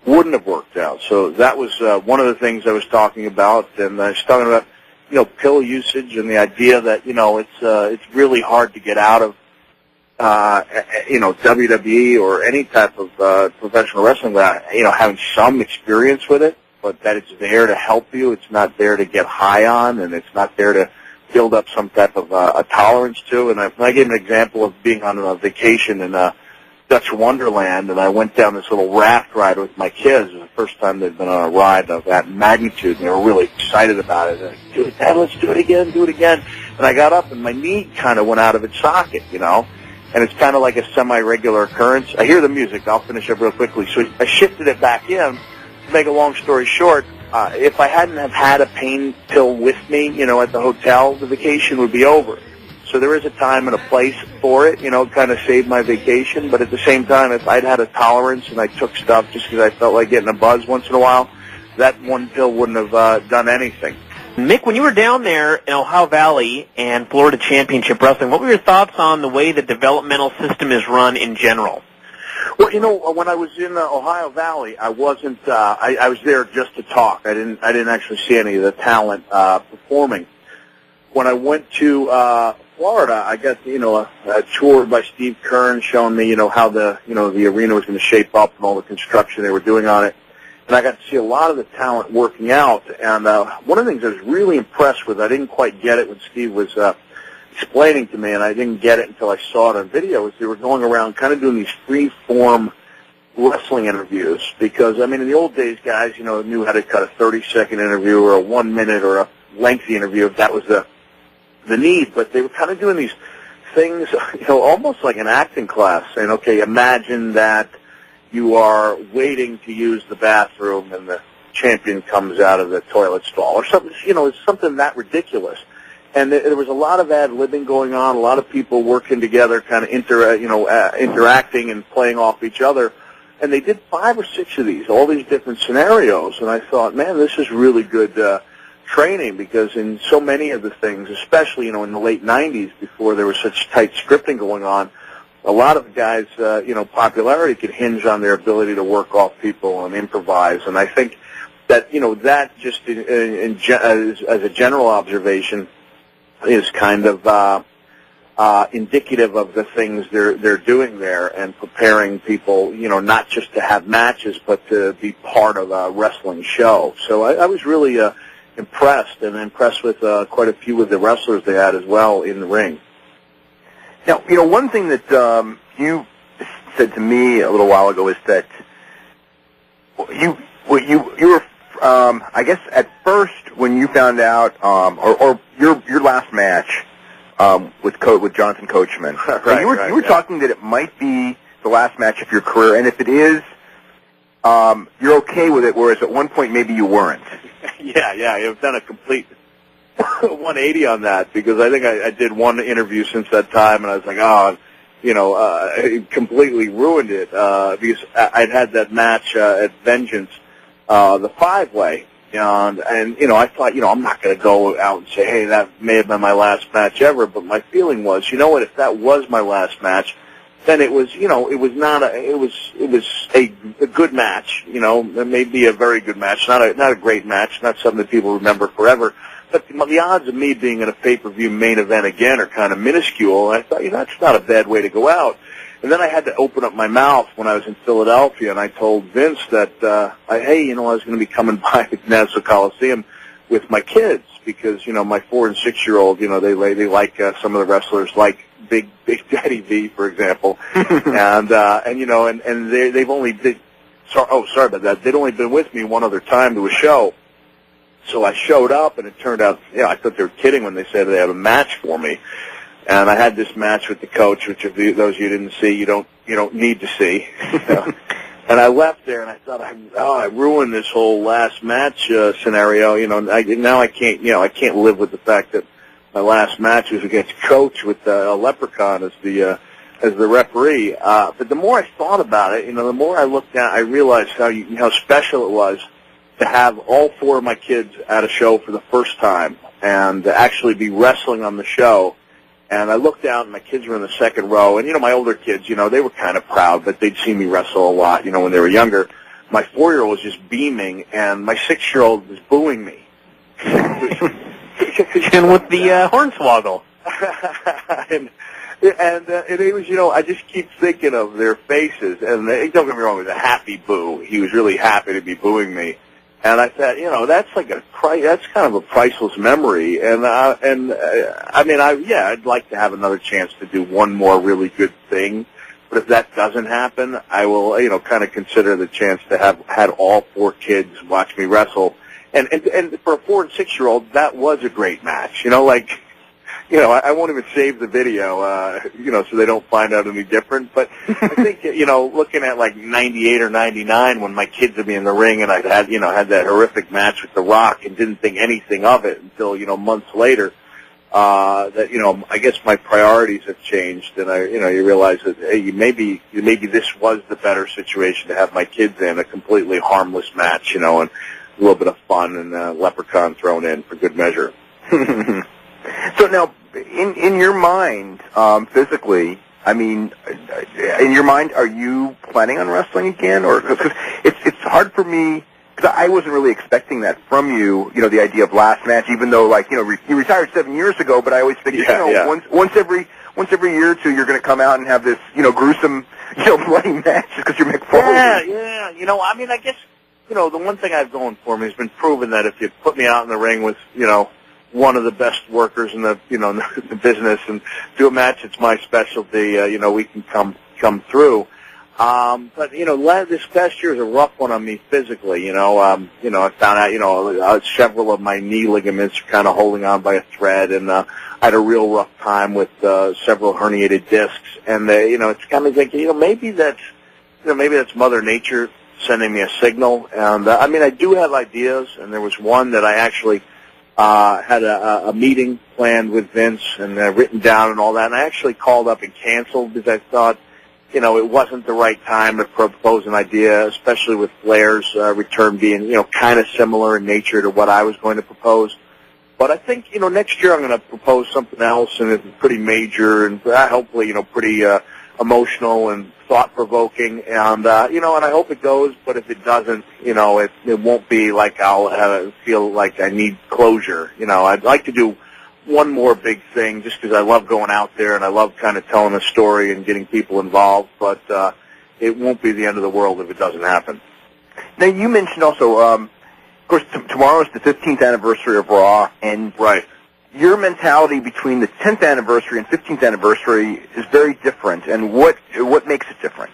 E: wouldn't have worked out. So that was one of the things I was talking about, and I was talking about, you know, pill usage and the idea that, you know, it's really hard to get out of, you know, WWE or any type of professional wrestling without, you know, having some experience with it, but that it's there to help you. It's not there to get high on, and it's not there to build up some type of a tolerance to. And I gave an example of being on a vacation in Dutch Wonderland, and I went down this little raft ride with my kids. It was the first time they'd been on a ride of that magnitude, and they were really excited about it. And Dad, let's do it again, do it again. And I got up, and my knee kind of went out of its socket, you know. And it's kind of like a semi-regular occurrence. I hear the music. I'll finish up real quickly. So I shifted it back in. To make a long story short, if I hadn't have had a pain pill with me, you know, at the hotel, the vacation would be over. So there is a time and a place for it, you know, kind of saved my vacation. But at the same time, if I'd had a tolerance and I took stuff just because I felt like getting a buzz once in a while, that one pill wouldn't have done anything.
A: Mick, when you were down there in Ohio Valley and Florida Championship Wrestling, what were your thoughts on the way the developmental system is run in general?
E: Well, you know, when I was in Ohio Valley, I wasn't. I was there just to talk. I didn't actually see any of the talent performing. When I went to Florida, I got, you know, a tour by Steve Kern showing me, you know, how the arena was going to shape up and all the construction they were doing on it. And I got to see a lot of the talent working out. And one of the things I was really impressed with, I didn't quite get it when Steve was explaining to me, and I didn't get it until I saw it on video, is they were going around kind of doing these free-form wrestling interviews. Because, I mean, in the old days, guys, you know, knew how to cut a 30-second interview or a 1-minute or a lengthy interview if that was the need. But they were kind of doing these things, you know, almost like an acting class, saying, okay, imagine that you are waiting to use the bathroom and the champion comes out of the toilet stall or something, you know, it's something that ridiculous. And there was a lot of ad-libbing going on, a lot of people working together, kind of interacting and playing off each other. And they did 5 or 6 of these, all these different scenarios. And I thought, man, this is really good training, because in so many of the things, especially, in the late 90s, before there was such tight scripting going on, a lot of the guys, popularity could hinge on their ability to work off people and improvise. And I think that, that just as a general observation is kind of indicative of the things they're doing there and preparing people, not just to have matches, but to be part of a wrestling show. So I was really impressed with quite a few of the wrestlers they had as well in the ring.
B: Now, one thing that you said to me a little while ago is that you were, I guess, at first when you found out, or your last match with Jonathan Coachman,
E: right,
B: you were talking that it might be the last match of your career, and if it is, you're okay with it. Whereas at one point maybe you weren't.
E: Yeah, I've done a complete 180 on that, because I think I did one interview since that time, and I was like, it completely ruined it, because I'd had that match at Vengeance, the 5-way, and I thought, I'm not going to go out and say, hey, that may have been my last match ever, but my feeling was, what, if that was my last match, then it was, it was a good match, it may be a very good match, not a great match, not something that people remember forever. But the odds of me being in a pay-per-view main event again are kind of minuscule, and I thought, that's not a bad way to go out. And then I had to open up my mouth when I was in Philadelphia, and I told Vince that, hey, I was going to be coming by the Nassau Coliseum with my kids, because, my 4- and 6-year-old, they like some of the wrestlers, like Big Daddy V, for example, and they've only been, sorry about that, they'd only been with me one other time to a show. So I showed up, and it turned out, I thought they were kidding when they said they have a match for me. And I had this match with the coach, which if those of you didn't see, you don't need to see. And I left there, and I thought, I ruined this whole last match scenario. Now I can't live with the fact that my last match was against Coach with a leprechaun as the referee. But the more I thought about it, the more I looked at, I realized how special it was to have all 4 of my kids at a show for the first time and to actually be wrestling on the show. And I looked out, and my kids were in the second row. And, my older kids, they were kind of proud, but they'd seen me wrestle a lot, when they were younger. My 4-year-old was just beaming, and my 6-year-old was booing me.
A: And with the hornswoggle.
E: and it was, I just keep thinking of their faces. And don't get me wrong, it was a happy boo. He was really happy to be booing me. And I thought, that's that's kind of a priceless memory. And I'd like to have another chance to do one more really good thing. But if that doesn't happen, I will, kind of consider the chance to have had all 4 kids watch me wrestle. And for a 4- and 6-year-old, that was a great match. I won't even save the video, so they don't find out any different. But I think, looking at like 98 or 99 when my kids would be in the ring and I'd had that horrific match with The Rock and didn't think anything of it until, months later, that, I guess my priorities have changed, and you realize that, hey, maybe this was the better situation to have my kids in, a completely harmless match, and a little bit of fun and leprechaun thrown in for good measure.
B: So now, in your mind, physically, in your mind, are you planning on wrestling again? Or because it's hard for me, because I wasn't really expecting that from you. The idea of last match, even though you retired 7 years ago, but I always figured once every year or two you're going to come out and have this gruesome bloody match because you're Mick Foley.
E: Yeah. I guess the one thing I've going for me has been proven that if you put me out in the ring with one of the best workers in the the business and do a match that's my specialty, we can come through. But this past year is a rough one on me physically. I found out several of my knee ligaments are kind of holding on by a thread, and I had a real rough time with several herniated discs. And it's kind of like maybe that's Mother Nature sending me a signal. And I do have ideas, and there was one that I actually had a meeting planned with Vince and written down and all that. And I actually called up and canceled because I thought, you know, it wasn't the right time to propose an idea, especially with Flair's return being, you know, kind of similar in nature to what I was going to propose. But I think, you know, next year I'm going to propose something else, and it's pretty major and hopefully, you know, pretty emotional and thought-provoking. And, you know, and I hope it goes, but if it doesn't, you know, it won't be like I'll feel like I need closure. You know, I'd like to do one more big thing just because I love going out there and I love kind of telling a story and getting people involved, but it won't be the end of the world if it doesn't happen.
B: Now, you mentioned also, of course, tomorrow is the 15th anniversary of Raw, and
E: right.
B: Your mentality between the 10th anniversary and 15th anniversary is very different, and what makes it different?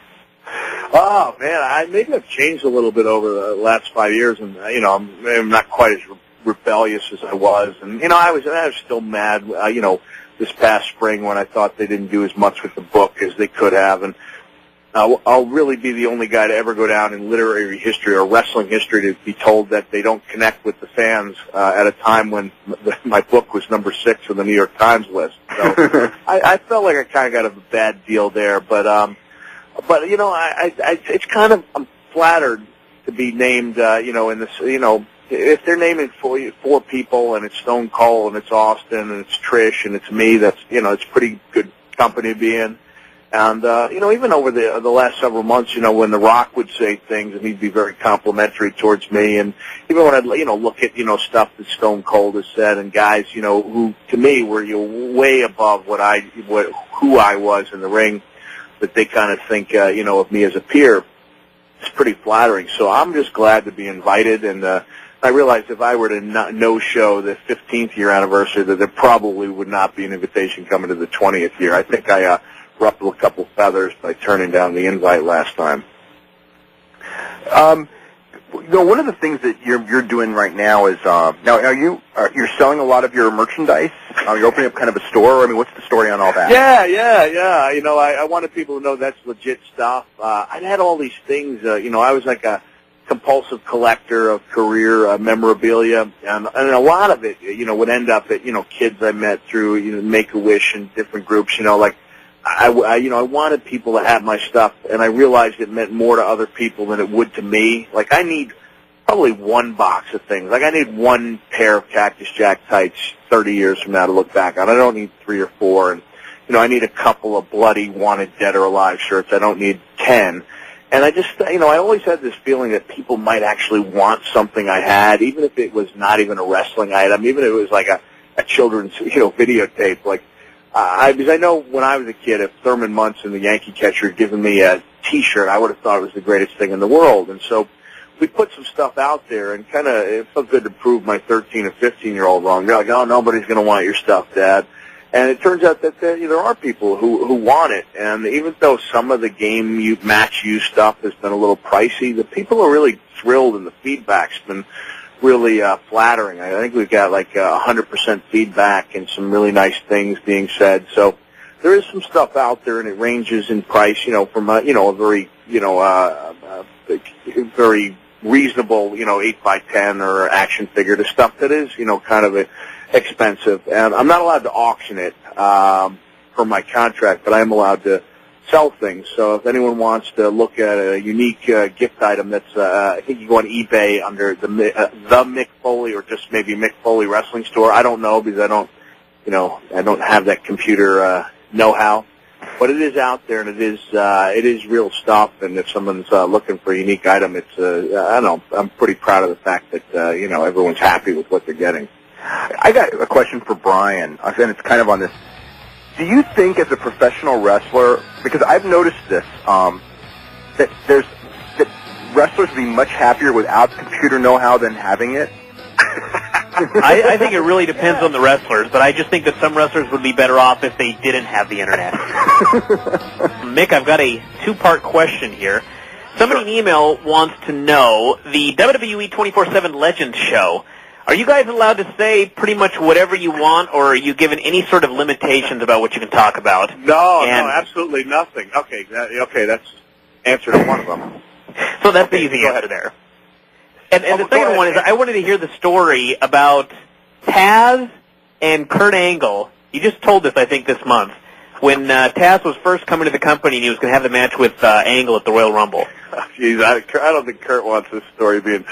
E: Oh, man, maybe I've changed a little bit over the last 5 years, and, you know, I'm not quite as rebellious as I was, and you know I was still mad, you know, this past spring when I thought they didn't do as much with the book as they could have, and I'll really be the only guy to ever go down in literary history or wrestling history to be told that they don't connect with the fans at a time when my book was number 6 on the New York Times list. So I felt like I kind of got a bad deal there, but you know it's kind of, I'm flattered to be named, you know, in this, you know. If they're naming four people and it's Stone Cold and it's Austin and it's Trish and it's me, that's, you know, it's pretty good company to be in. And, you know, even over the last several months, you know, when The Rock would say things and he'd be very complimentary towards me, and even when I'd, you know, look at, you know, stuff that Stone Cold has said and guys, you know, who to me were, you know, way above who I was in the ring, that they kind of think, you know, of me as a peer, it's pretty flattering. So I'm just glad to be invited, and, I realized if I were to no-show the 15th year anniversary, that there probably would not be an invitation coming to the 20th year. I think I ruffled a couple feathers by turning down the invite last time.
B: You know, one of the things that you're doing right now is now you're selling a lot of your merchandise. You're opening up kind of a store. I mean, what's the story on all that?
E: Yeah. You know, I wanted people to know that's legit stuff. I'd had all these things. You know, I was like a compulsive collector of career memorabilia, and a lot of it, you know, would end up at, you know, kids I met through, you know, Make-A-Wish and different groups. You know, like I wanted people to have my stuff, and I realized it meant more to other people than it would to me. Like, I need probably one box of things. Like, I need one pair of Cactus Jack tights 30 years from now to look back on. I don't need 3 or 4, and you know, I need a couple of bloody Wanted Dead or Alive shirts. I don't need 10. And I just, you know, I always had this feeling that people might actually want something I had, even if it was not even a wrestling item, even if it was like a children's, you know, videotape. Like, because I know when I was a kid, if Thurman Munson, the Yankee catcher, had given me a T-shirt, I would have thought it was the greatest thing in the world. And so we put some stuff out there, and kind of it felt good to prove my 13 or 15-year-old wrong. They're like, oh, nobody's going to want your stuff, Dad. And it turns out that there are people who want it. And even though some of the game match use stuff has been a little pricey, the people are really thrilled, and the feedback's been really flattering. I think we've got like 100% feedback and some really nice things being said. So there is some stuff out there, and it ranges in price, you know, from a very, you know, very reasonable, you know, 8x10 or action figure to stuff that is, you know, kind of expensive. And I'm not allowed to auction it for my contract, but I am allowed to sell things. So if anyone wants to look at a unique gift item, that's I think you go on eBay under the Mick Foley, or just maybe Mick Foley Wrestling Store. I don't know, because I don't have that computer know-how. But it is out there, and it is real stuff. And if someone's looking for a unique item, it's I don't know. I'm pretty proud of the fact that you know, everyone's happy with what they're getting.
B: I got a question for Bryan, and it's kind of on this. Do you think, as a professional wrestler, because I've noticed this, that wrestlers would be much happier without computer know-how than having it?
A: I think it really depends on the wrestlers, but I just think that some wrestlers would be better off if they didn't have the internet. Mick, I've got a 2-part question here. Somebody in email wants to know, the WWE 24/7 Legends show, are you guys allowed to say pretty much whatever you want, or are you given any sort of limitations about what you can talk about?
E: No, absolutely nothing. Okay, that's answer to one of them.
A: So that's the easy answer there. And the second one is, I wanted to hear the story about Taz and Kurt Angle, you just told this, I think, this month, when Taz was first coming to the company and he was going to have the match with Angle at the Royal Rumble.
E: Jeez, I don't think Kurt wants this story being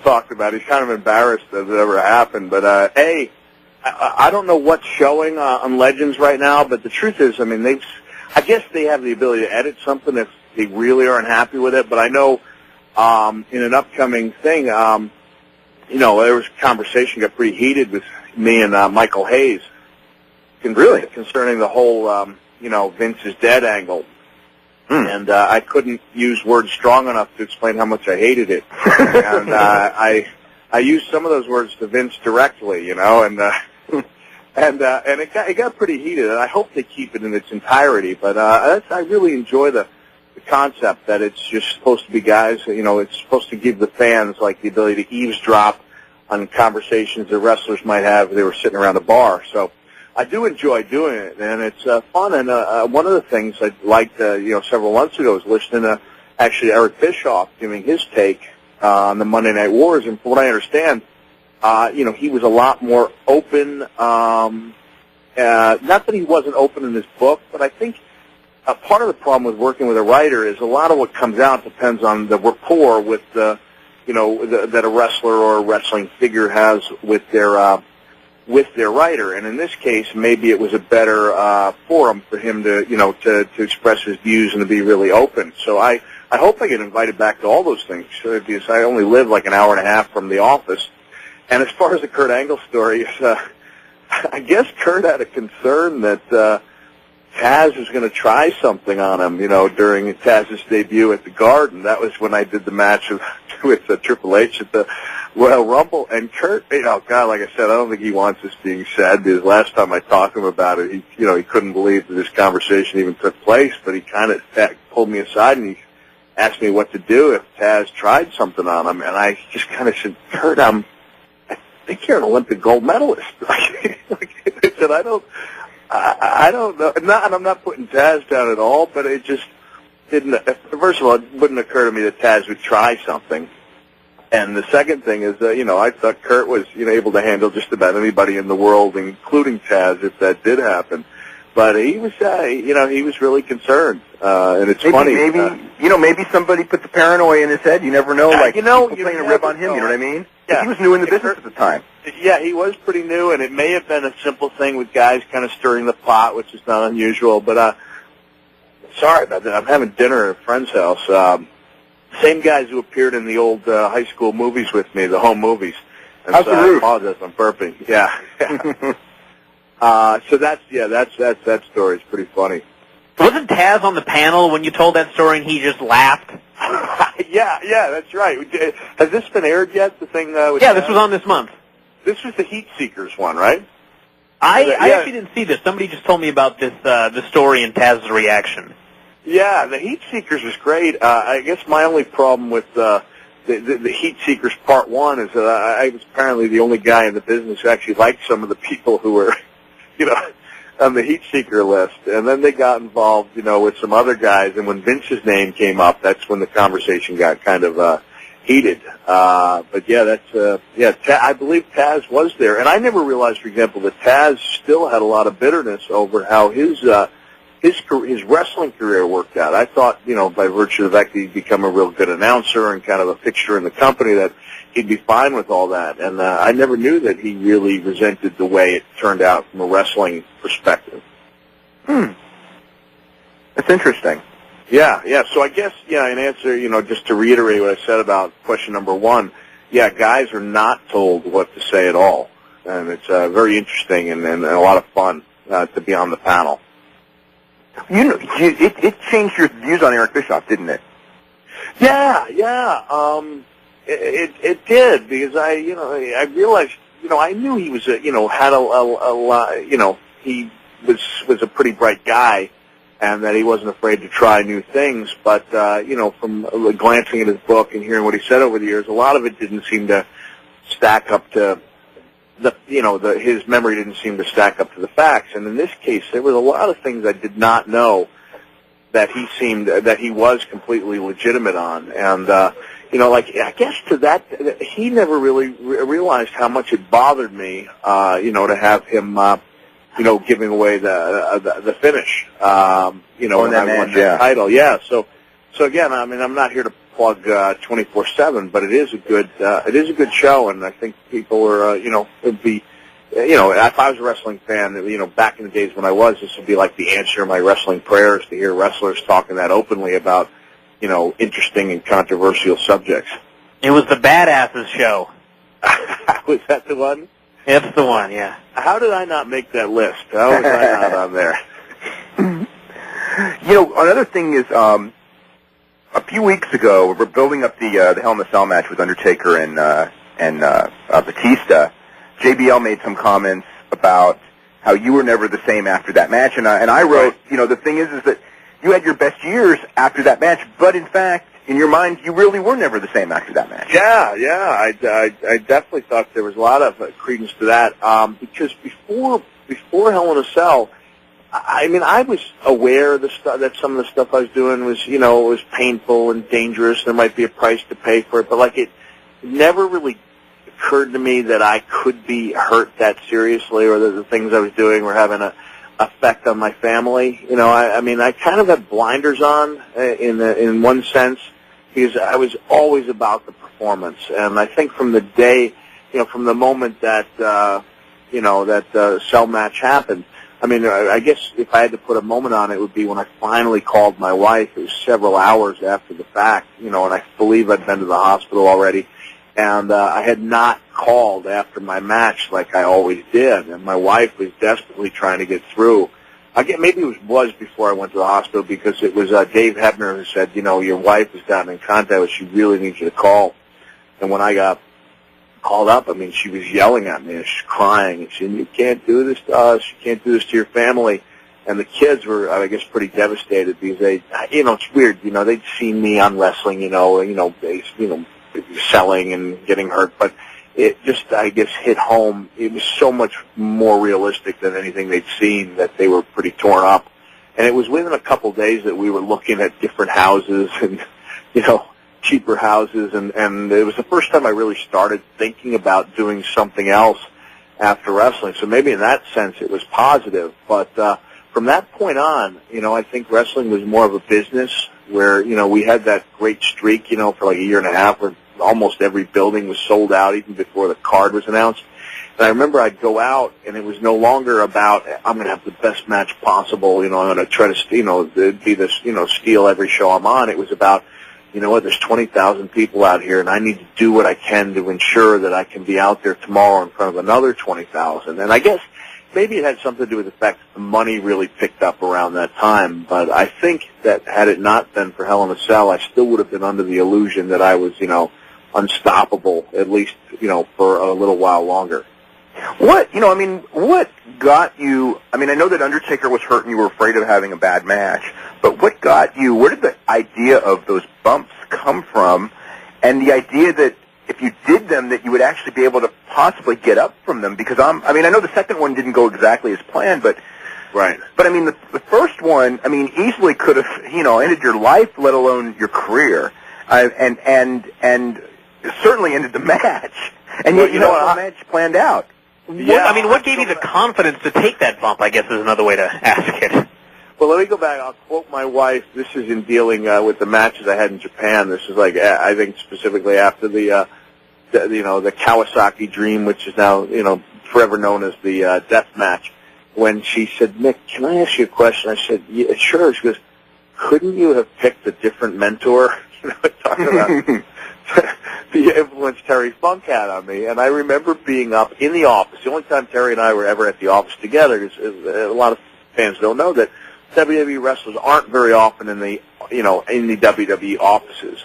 E: talked about. He's kind of embarrassed that it ever happened. But, I don't know what's showing on Legends right now, but the truth is, I mean, I guess they have the ability to edit something if they really aren't happy with it. But I know in an upcoming thing, there was a conversation got pretty heated with me and Michael Hayes.
B: Really?
E: Concerning the whole, Vince is dead angle. And I couldn't use words strong enough to explain how much I hated it. And I used some of those words to Vince directly, and it got pretty heated. And I hope they keep it in its entirety. But I really enjoy the concept that it's just supposed to be guys. It's supposed to give the fans like the ability to eavesdrop on conversations that wrestlers might have if they were sitting around a bar. So I do enjoy doing it, and it's fun. And one of the things I liked, several months ago was listening to actually Eric Bischoff giving his take on the Monday Night Wars. And from what I understand, he was a lot more open. Not that he wasn't open in his book, but I think part of the problem with working with a writer is a lot of what comes out depends on the rapport with that a wrestler or a wrestling figure has with their writer. And in this case, maybe it was a better forum for him to express his views and to be really open. So I hope I get invited back to all those things because I only live like an hour and a half from the office. And as far as the Kurt Angle story, I guess Kurt had a concern that Taz was going to try something on him, during Taz's debut at the Garden. That was when I did the match with Triple H at the Royal Rumble. And Kurt, like I said, I don't think he wants this being said, because last time I talked to him about it, he couldn't believe that this conversation even took place, but he kind of pulled me aside and he asked me what to do if Taz tried something on him. And I just kind of said, Kurt, I think you're an Olympic gold medalist. I said, I don't know. And I'm not putting Taz down at all, but it just didn't. First of all, it wouldn't occur to me that Taz would try something. And the second thing is that, I thought Kurt was, able to handle just about anybody in the world, including Taz, if that did happen. But he was, he was really concerned. And it's funny.
B: Maybe somebody put the paranoia in his head. You never know. People playing a rib on him. You know what I mean?
E: Yeah.
B: He was new in the business at the time.
E: Yeah, he was pretty new, and it may have been a simple thing with guys kind of stirring the pot, which is not unusual. But sorry about that. I'm having dinner at a friend's house. Same guys who appeared in the old high school movies with me, the home movies. And
B: How's
E: so
B: the
E: I
B: roof?
E: apologize, I'm burping. Yeah. So that story is pretty funny.
A: Wasn't Taz on the panel when you told that story and he just laughed?
E: Yeah, that's right. Has this been aired yet? The thing? With
A: Yeah,
E: Taz?
A: this was on this month.
E: This was the Heat Seekers one, right?
A: I actually didn't see this. Somebody just told me about this, the story and Taz's reaction.
E: Yeah, the Heat Seekers was great. I guess my only problem with the Heat Seekers Part 1 is that I was apparently the only guy in the business who actually liked some of the people who were, on the Heat Seeker list. And then they got involved, with some other guys. And when Vince's name came up, that's when the conversation got kind of heated. But yeah, I believe Taz was there. And I never realized, for example, that Taz still had a lot of bitterness over how his wrestling career worked out. I thought, by virtue of the fact that he'd become a real good announcer and kind of a fixture in the company, that he'd be fine with all that. And I never knew that he really resented the way it turned out from a wrestling perspective.
B: That's interesting.
E: Yeah. So I guess, in answer, just to reiterate what I said about question number 1, guys are not told what to say at all. And it's very interesting and a lot of fun to be on the panel.
B: It changed your views on Eric Bischoff, didn't it?
E: Yeah. It did, because I realized, I knew he was had a lot, he was a pretty bright guy, and that he wasn't afraid to try new things. But from glancing at his book and hearing what he said over the years, a lot of it didn't seem to stack up to his memory didn't seem to stack up to the facts. And in this case, there was a lot of things I did not know that he was completely legitimate on. And like, I guess to that, he never really realized how much it bothered me, to have him, giving away the finish, when I won that title. Yeah. So again, I mean, I'm not here to plug 24/7, but it is a good show, and I think people are, would be, if I was a wrestling fan, back in the days when I was, this would be like the answer to my wrestling prayers to hear wrestlers talking that openly about, interesting and controversial subjects.
A: It was the Badasses show.
E: Was that the one?
A: It's the one, yeah.
E: How did I not make that list? How was I not on there?
B: Another thing is, a few weeks ago, we were building up the Hell in a Cell match with Undertaker and Batista. JBL made some comments about how you were never the same after that match, and I wrote, the thing is that you had your best years after that match, but in fact, in your mind, you really were never the same after that match.
E: Yeah, I definitely thought there was a lot of credence to that, because before Hell in a Cell, I mean, I was aware of that some of the stuff I was doing was, it was painful and dangerous. There might be a price to pay for it, but it never really occurred to me that I could be hurt that seriously, or that the things I was doing were having an effect on my family. I mean, I kind of had blinders on in one sense, because I was always about the performance, and I think from the day, from the moment that that Cell match happened. I mean, I guess if I had to put a moment on it, it would be when I finally called my wife. It was several hours after the fact, and I believe I'd been to the hospital already, and I had not called after my match like I always did, and my wife was desperately trying to get through. Maybe it was before I went to the hospital, because it was Dave Hebner who said, your wife has gotten in contact with, she really needs you to call. And when I got called up, I mean, she was yelling at me, and she's crying, and she said, you can't do this to us, you can't do this to your family. And the kids were, I guess, pretty devastated, because they, it's weird, they'd seen me on wrestling, selling and getting hurt, but it just, I guess, hit home. It was so much more realistic than anything they'd seen, that they were pretty torn up. And it was within a couple days that we were looking at different houses and, cheaper houses, and it was the first time I really started thinking about doing something else after wrestling. So maybe in that sense it was positive. But from that point on, I think wrestling was more of a business, where, we had that great streak, for like a year and a half, where almost every building was sold out even before the card was announced. And I remember I'd go out, and it was no longer about, I'm going to have the best match possible, I'm going to try to, be this, steal every show I'm on. It was about, there's 20,000 people out here, and I need to do what I can to ensure that I can be out there tomorrow in front of another 20,000. And I guess maybe it had something to do with the fact that the money really picked up around that time. But I think that had it not been for Hell in a Cell, I still would have been under the illusion that I was, unstoppable, at least, for a little while longer.
B: What got you, I know that Undertaker was hurt and you were afraid of having a bad match, but what got you, where did the idea of those bumps come from, and the idea that if you did them, that you would actually be able to possibly get up from them? Because I know the second one didn't go exactly as planned, but
E: right.
B: But the first one, easily could have, ended your life, let alone your career, and certainly ended the match. And yet, the match planned out.
A: Yeah. What gave you the confidence to take that bump, I guess, is another way to ask it.
E: Well, let me go back. I'll quote my wife. This is in dealing with the matches I had in Japan. This is I think specifically after the Kawasaki Dream, which is now, forever known as the death match. When she said, Mick, can I ask you a question? I said, yeah, sure. She goes, couldn't you have picked a different mentor? Talking about the influence Terry Funk had on me. And I remember being up in the office. The only time Terry and I were ever at the office together is a lot of fans don't know that WWE wrestlers aren't very often in the WWE offices.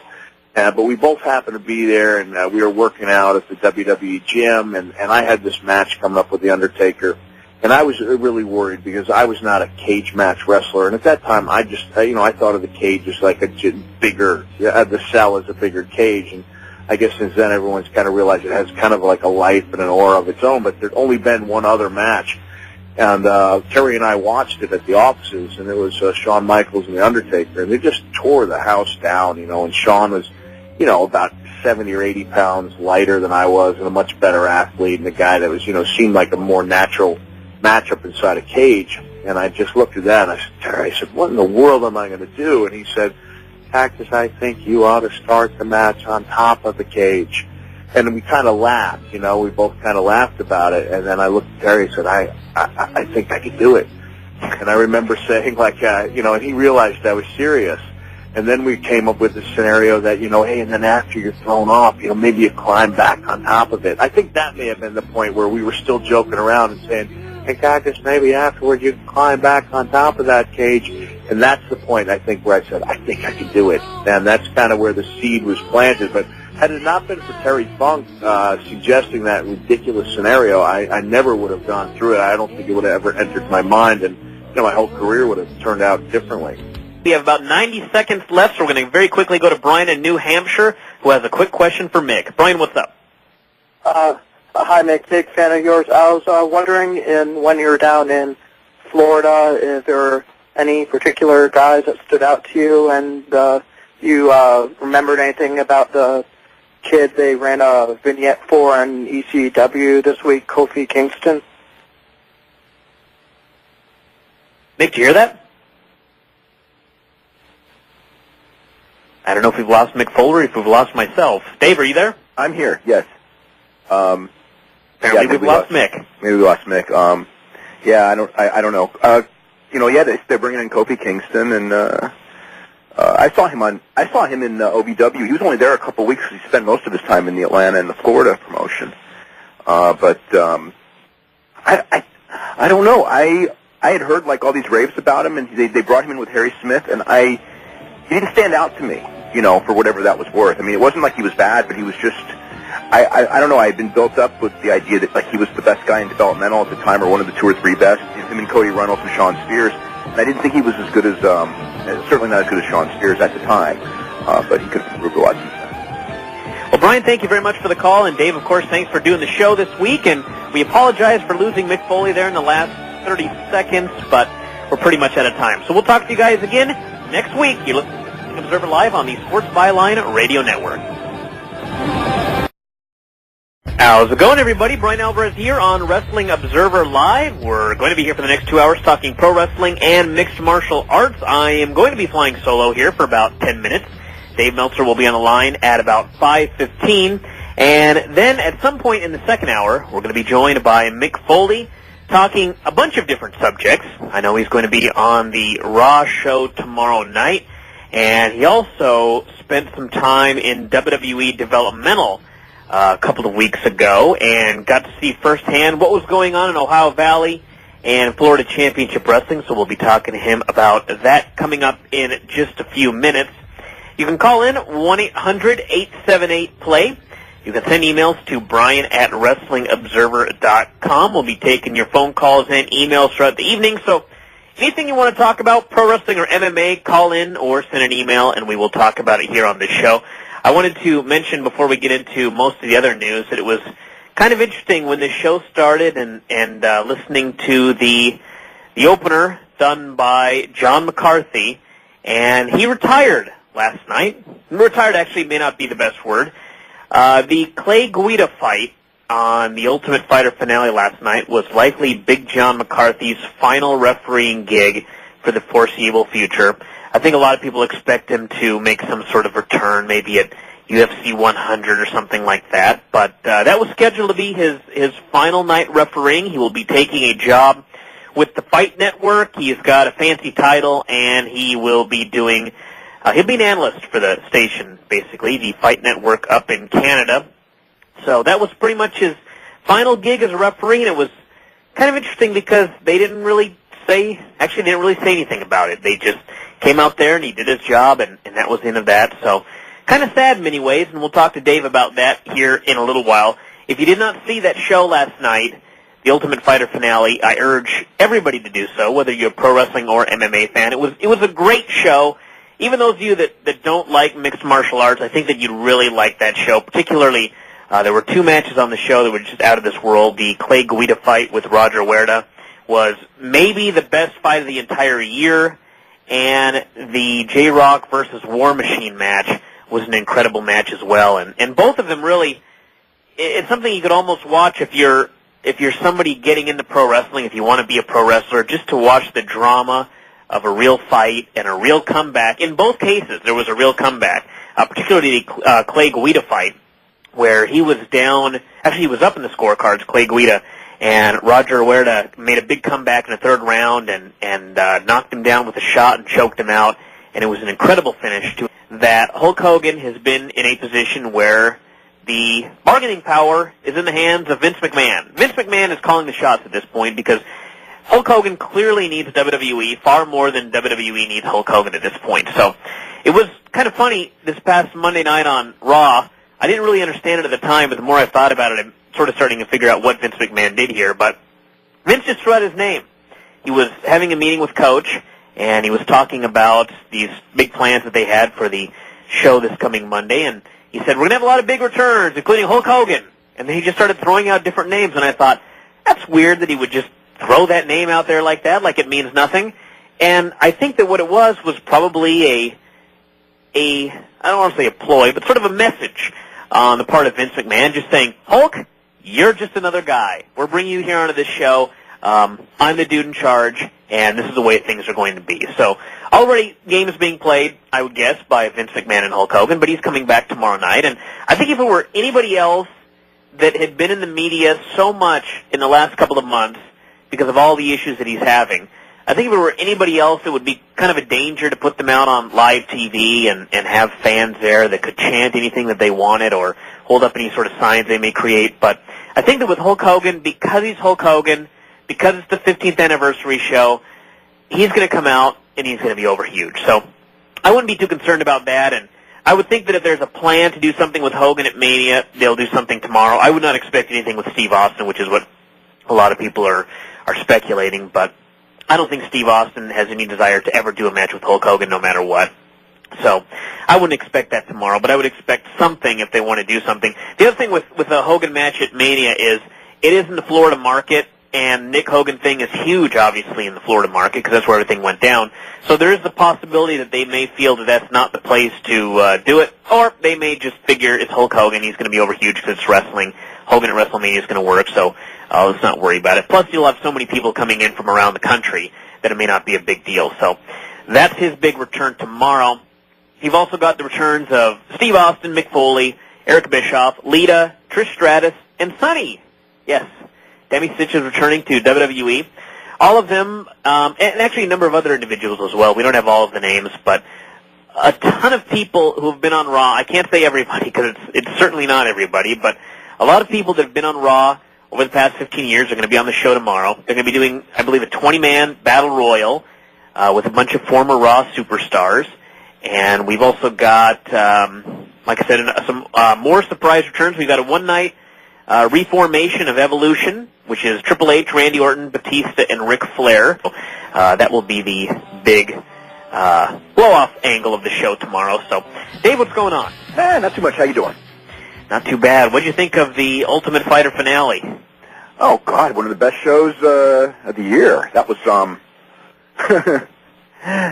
E: But we both happened to be there, and we were working out at the WWE gym, and I had this match coming up with The Undertaker. And I was really worried because I was not a cage match wrestler. And at that time, I just, I thought of the cage as like a bigger, the cell as a bigger cage. And I guess since then, everyone's kind of realized it has kind of like a life and an aura of its own. But there'd only been one other match. And Terry and I watched it at the offices, and it was Shawn Michaels and The Undertaker. And they just tore the house down, and Shawn was, you know, about 70 or 80 pounds lighter than I was and a much better athlete, and a guy that was, you know, seemed like a more natural matchup inside a cage. And I just looked at that, and I said, Terry, I said, what in the world am I going to do? And he said, Cactus, I think you ought to start the match on top of the cage. And we kind of laughed, you know, we both kind of laughed about it. And then I looked at Terry and said, I think I could do it. And I remember saying, like, you know, and he realized I was serious. And then we came up with the scenario that, you know, hey, and then after you're thrown off, you know, maybe you climb back on top of it. I think that may have been the point where we were still joking around and saying, hey, Cactus, maybe afterward you can climb back on top of that cage. And that's the point, I think, where I said, I think I can do it. And that's kind of where the seed was planted. But had it not been for Terry Funk suggesting that ridiculous scenario, I never would have gone through it. I don't think it would have ever entered my mind, and you know, my whole career would have turned out differently.
A: We have about 90 seconds left, so we're going to very quickly go to Bryan in New Hampshire, who has a quick question for Mick. Bryan, what's up?
F: Hi, Mick. Big fan of yours. I was wondering, when you were down in Florida, if there were any particular guys that stood out to you, and you remembered anything about the kid they ran a vignette for on ECW this week, Kofi Kingston?
A: Mick, did you hear that? I don't know if we've lost Mick Foley or if we've lost myself. Dave, are you there?
B: I'm here, yes.
A: Apparently we've lost Mick.
B: Maybe we lost Mick. Yeah, I don't know. You know, yeah, they're bringing in Kofi Kingston, and I saw him in OVW. He was only there a couple of weeks. He spent most of his time in the Atlanta and the Florida promotion. But I don't know. I had heard like all these raves about him, and they brought him in with Harry Smith, and he didn't stand out to me, you know, for whatever that was worth. I mean, it wasn't like he was bad, but he was just, I don't know, I had been built up with the idea that like he was the best guy in developmental at the time, or one of the 2 or 3 best, him and Cody Runnels and Sean Spears, and I didn't think he was as good as, certainly not as good as Sean Spears at the time, but he could have improved a lot since then.
A: Well, Bryan, thank you very much for the call, and Dave, of course, thanks for doing the show this week, and we apologize for losing Mick Foley there in the last 30 seconds, but we're pretty much out of time. So we'll talk to you guys again next week. You listen to Observer Live on the Sports Byline Radio Network. How's it going, everybody? Bryan Alvarez here on Wrestling Observer Live. We're going to be here for the next 2 hours talking pro wrestling and mixed martial arts. I am going to be flying solo here for about 10 minutes. Dave Meltzer will be on the line at about 5:15. And then at some point in the second hour, we're going to be joined by Mick Foley, talking a bunch of different subjects. I know he's going to be on the Raw show tomorrow night, and he also spent some time in WWE developmental a couple of weeks ago and got to see firsthand what was going on in Ohio Valley and Florida Championship Wrestling, so we'll be talking to him about that coming up in just a few minutes. You can call in 1-800-878-PLAY. You can send emails to bryan@WrestlingObserver.com. We'll be taking your phone calls and emails throughout the evening. So anything you want to talk about, pro wrestling or MMA, call in or send an email, and we will talk about it here on the show. I wanted to mention before we get into most of the other news that it was kind of interesting when this show started and listening to the opener done by John McCarthy, and he retired last night. Retired actually may not be the best word. The Clay Guida fight on the Ultimate Fighter finale last night was likely Big John McCarthy's final refereeing gig for the foreseeable future. I think a lot of people expect him to make some sort of return, maybe at UFC 100 or something like that. But that was scheduled to be his final night refereeing. He will be taking a job with the Fight Network. He's got a fancy title, and he will be doing... he'll be an analyst for the station, basically, the Fight Network up in Canada. So that was pretty much his final gig as a referee, and it was kind of interesting because they didn't really say anything about it. They just came out there, and he did his job, and that was the end of that. So kind of sad in many ways, and we'll talk to Dave about that here in a little while. If you did not see that show last night, the Ultimate Fighter finale, I urge everybody to do so, whether you're a pro wrestling or MMA fan. It was a great show. Even those of you that don't like mixed martial arts, I think that you'd really like that show. Particularly, there were 2 matches on the show that were just out of this world. The Clay Guida fight with Roger Huerta was maybe the best fight of the entire year, and the J-Rock versus War Machine match was an incredible match as well. And both of them really, it's something you could almost watch if you're somebody getting into pro wrestling, if you want to be a pro wrestler, just to watch the drama of a real fight and a real comeback. In both cases, there was a real comeback, particularly the Clay Guida fight, where he was down, actually he was up in the scorecards, Clay Guida, and Roger Huerta made a big comeback in the third round and knocked him down with a shot and choked him out, and it was an incredible finish to that. Hulk Hogan has been in a position where the bargaining power is in the hands of Vince McMahon. Vince McMahon is calling the shots at this point because Hulk Hogan clearly needs WWE far more than WWE needs Hulk Hogan at this point. So it was kind of funny this past Monday night on Raw. I didn't really understand it at the time, but the more I thought about it, I'm sort of starting to figure out what Vince McMahon did here. But Vince just threw out his name. He was having a meeting with Coach, and he was talking about these big plans that they had for the show this coming Monday, and he said, we're going to have a lot of big returns, including Hulk Hogan. And then he just started throwing out different names, and I thought, that's weird that he would just throw that name out there like that, like it means nothing. And I think that what it was probably I don't want to say a ploy, but sort of a message on the part of Vince McMahon, just saying, Hulk, you're just another guy. We're bringing you here onto this show. I'm the dude in charge, and this is the way things are going to be. So already games being played, I would guess, by Vince McMahon and Hulk Hogan, but he's coming back tomorrow night. And I think if it were anybody else that had been in the media so much in the last couple of months because of all the issues that he's having, I think if it were anybody else, it would be kind of a danger to put them out on live TV and have fans there that could chant anything that they wanted or hold up any sort of signs they may create. But I think that with Hulk Hogan, because he's Hulk Hogan, because it's the 15th anniversary show, he's going to come out and he's going to be over huge. So I wouldn't be too concerned about that. And I would think that if there's a plan to do something with Hogan at Mania, they'll do something tomorrow. I would not expect anything with Steve Austin, which is what a lot of people are speculating. But I don't think Steve Austin has any desire to ever do a match with Hulk Hogan no matter what. So I wouldn't expect that tomorrow, but I would expect something if they want to do something. The other thing with a Hogan match at Mania is it is in the Florida market, and Nick Hogan thing is huge, obviously, in the Florida market because that's where everything went down. So there is the possibility that they may feel that that's not the place to do it, or they may just figure it's Hulk Hogan, he's going to be over huge because it's wrestling. Hogan at WrestleMania is going to work, so let's not worry about it. Plus, you'll have so many people coming in from around the country that it may not be a big deal. So that's his big return tomorrow. You've also got the returns of Steve Austin, Mick Foley, Eric Bischoff, Lita, Trish Stratus, and Sunny. Yes, Demi Stitch is returning to WWE. All of them, and actually a number of other individuals as well. We don't have all of the names, but a ton of people who have been on Raw. I can't say everybody because it's certainly not everybody, but a lot of people that have been on Raw over the past 15 years are going to be on the show tomorrow. They're going to be doing, I believe, a 20-man battle royal with a bunch of former Raw superstars. And we've also got, like I said, some more surprise returns. We've got a one-night reformation of Evolution, which is Triple H, Randy Orton, Batista, and Ric Flair. That will be the big blow-off angle of the show tomorrow. So, Dave, what's going on?
B: Not too much. How you doing?
A: Not too bad. What did you think of the Ultimate Fighter finale?
B: Oh, God, one of the best shows of the year. That was, it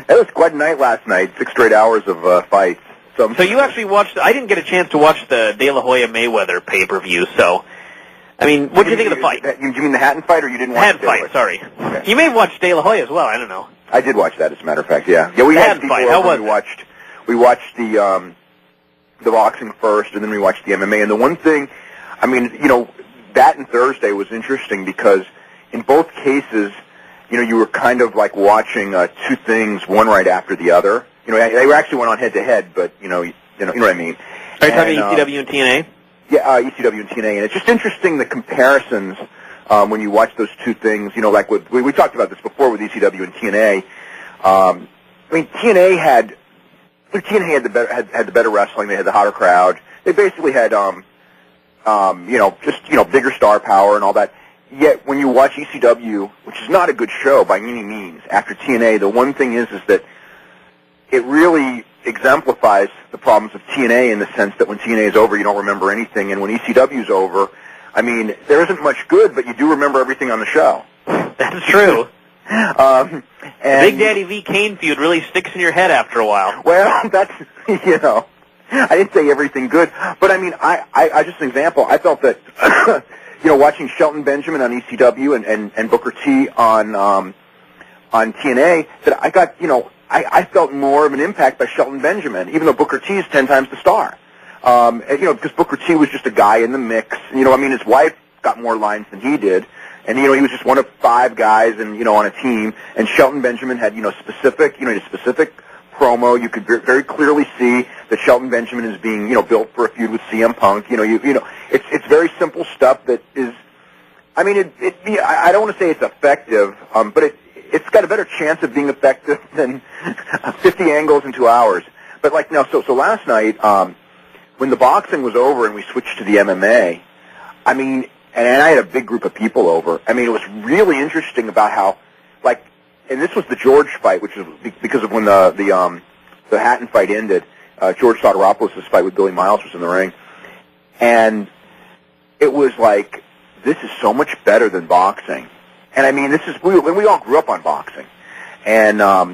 B: was quite a night last night, 6 straight hours of fights. So
A: you actually watched, I didn't get a chance to watch the De La Hoya Mayweather pay-per-view, so, I mean, what did you think of the fight?
B: You mean the Hatton fight, or you didn't watch
A: Hatton fight, sorry.
B: Okay.
A: You may have watched De La Hoya as well, I don't know.
B: I did watch that, as a matter of fact, yeah. Yeah, we had people
A: fight. How was
B: it? We watched the boxing first, and then we watched the MMA. And the one thing, I mean, you know, that and Thursday was interesting because in both cases, you know, you were kind of like watching two things, one right after the other. You know, they actually went on head-to-head, but, you know what I mean.
A: Are you talking ECW and TNA?
B: Yeah, ECW and TNA. And it's just interesting, the comparisons when you watch those two things. You know, like we talked about this before with ECW and TNA. I mean, TNA had the better wrestling. They had the hotter crowd. They basically had, bigger star power and all that. Yet when you watch ECW, which is not a good show by any means, after TNA, the one thing is that it really exemplifies the problems of TNA in the sense that when TNA is over, you don't remember anything, and when ECW is over, I mean, there isn't much good, but you do remember everything on the show.
A: That's true.
B: And
A: Big Daddy V. Kane feud really sticks in your head after a while.
B: Well, that's, you know, I didn't say everything good, but I mean, I just an example. I felt that, watching Shelton Benjamin on ECW and Booker T on TNA, that I got, I felt more of an impact by Shelton Benjamin, even though Booker T is 10 times the star. Because Booker T was just a guy in the mix. His wife got more lines than he did. And, he was just one of 5 guys and, on a team. And Shelton Benjamin had, specific promo. You could very clearly see that Shelton Benjamin is being, built for a feud with CM Punk. It's very simple stuff that is, I don't want to say it's effective, but it's got a better chance of being effective than 50 angles in 2 hours. But so last night, when the boxing was over and we switched to the MMA, and I had a big group of people over. It was really interesting about how, and this was the George fight, which is because of when the Hatton fight ended. George Soteropoulos' fight with Billy Miles was in the ring, and it was like, this is so much better than boxing. And this is when we all grew up on boxing, and I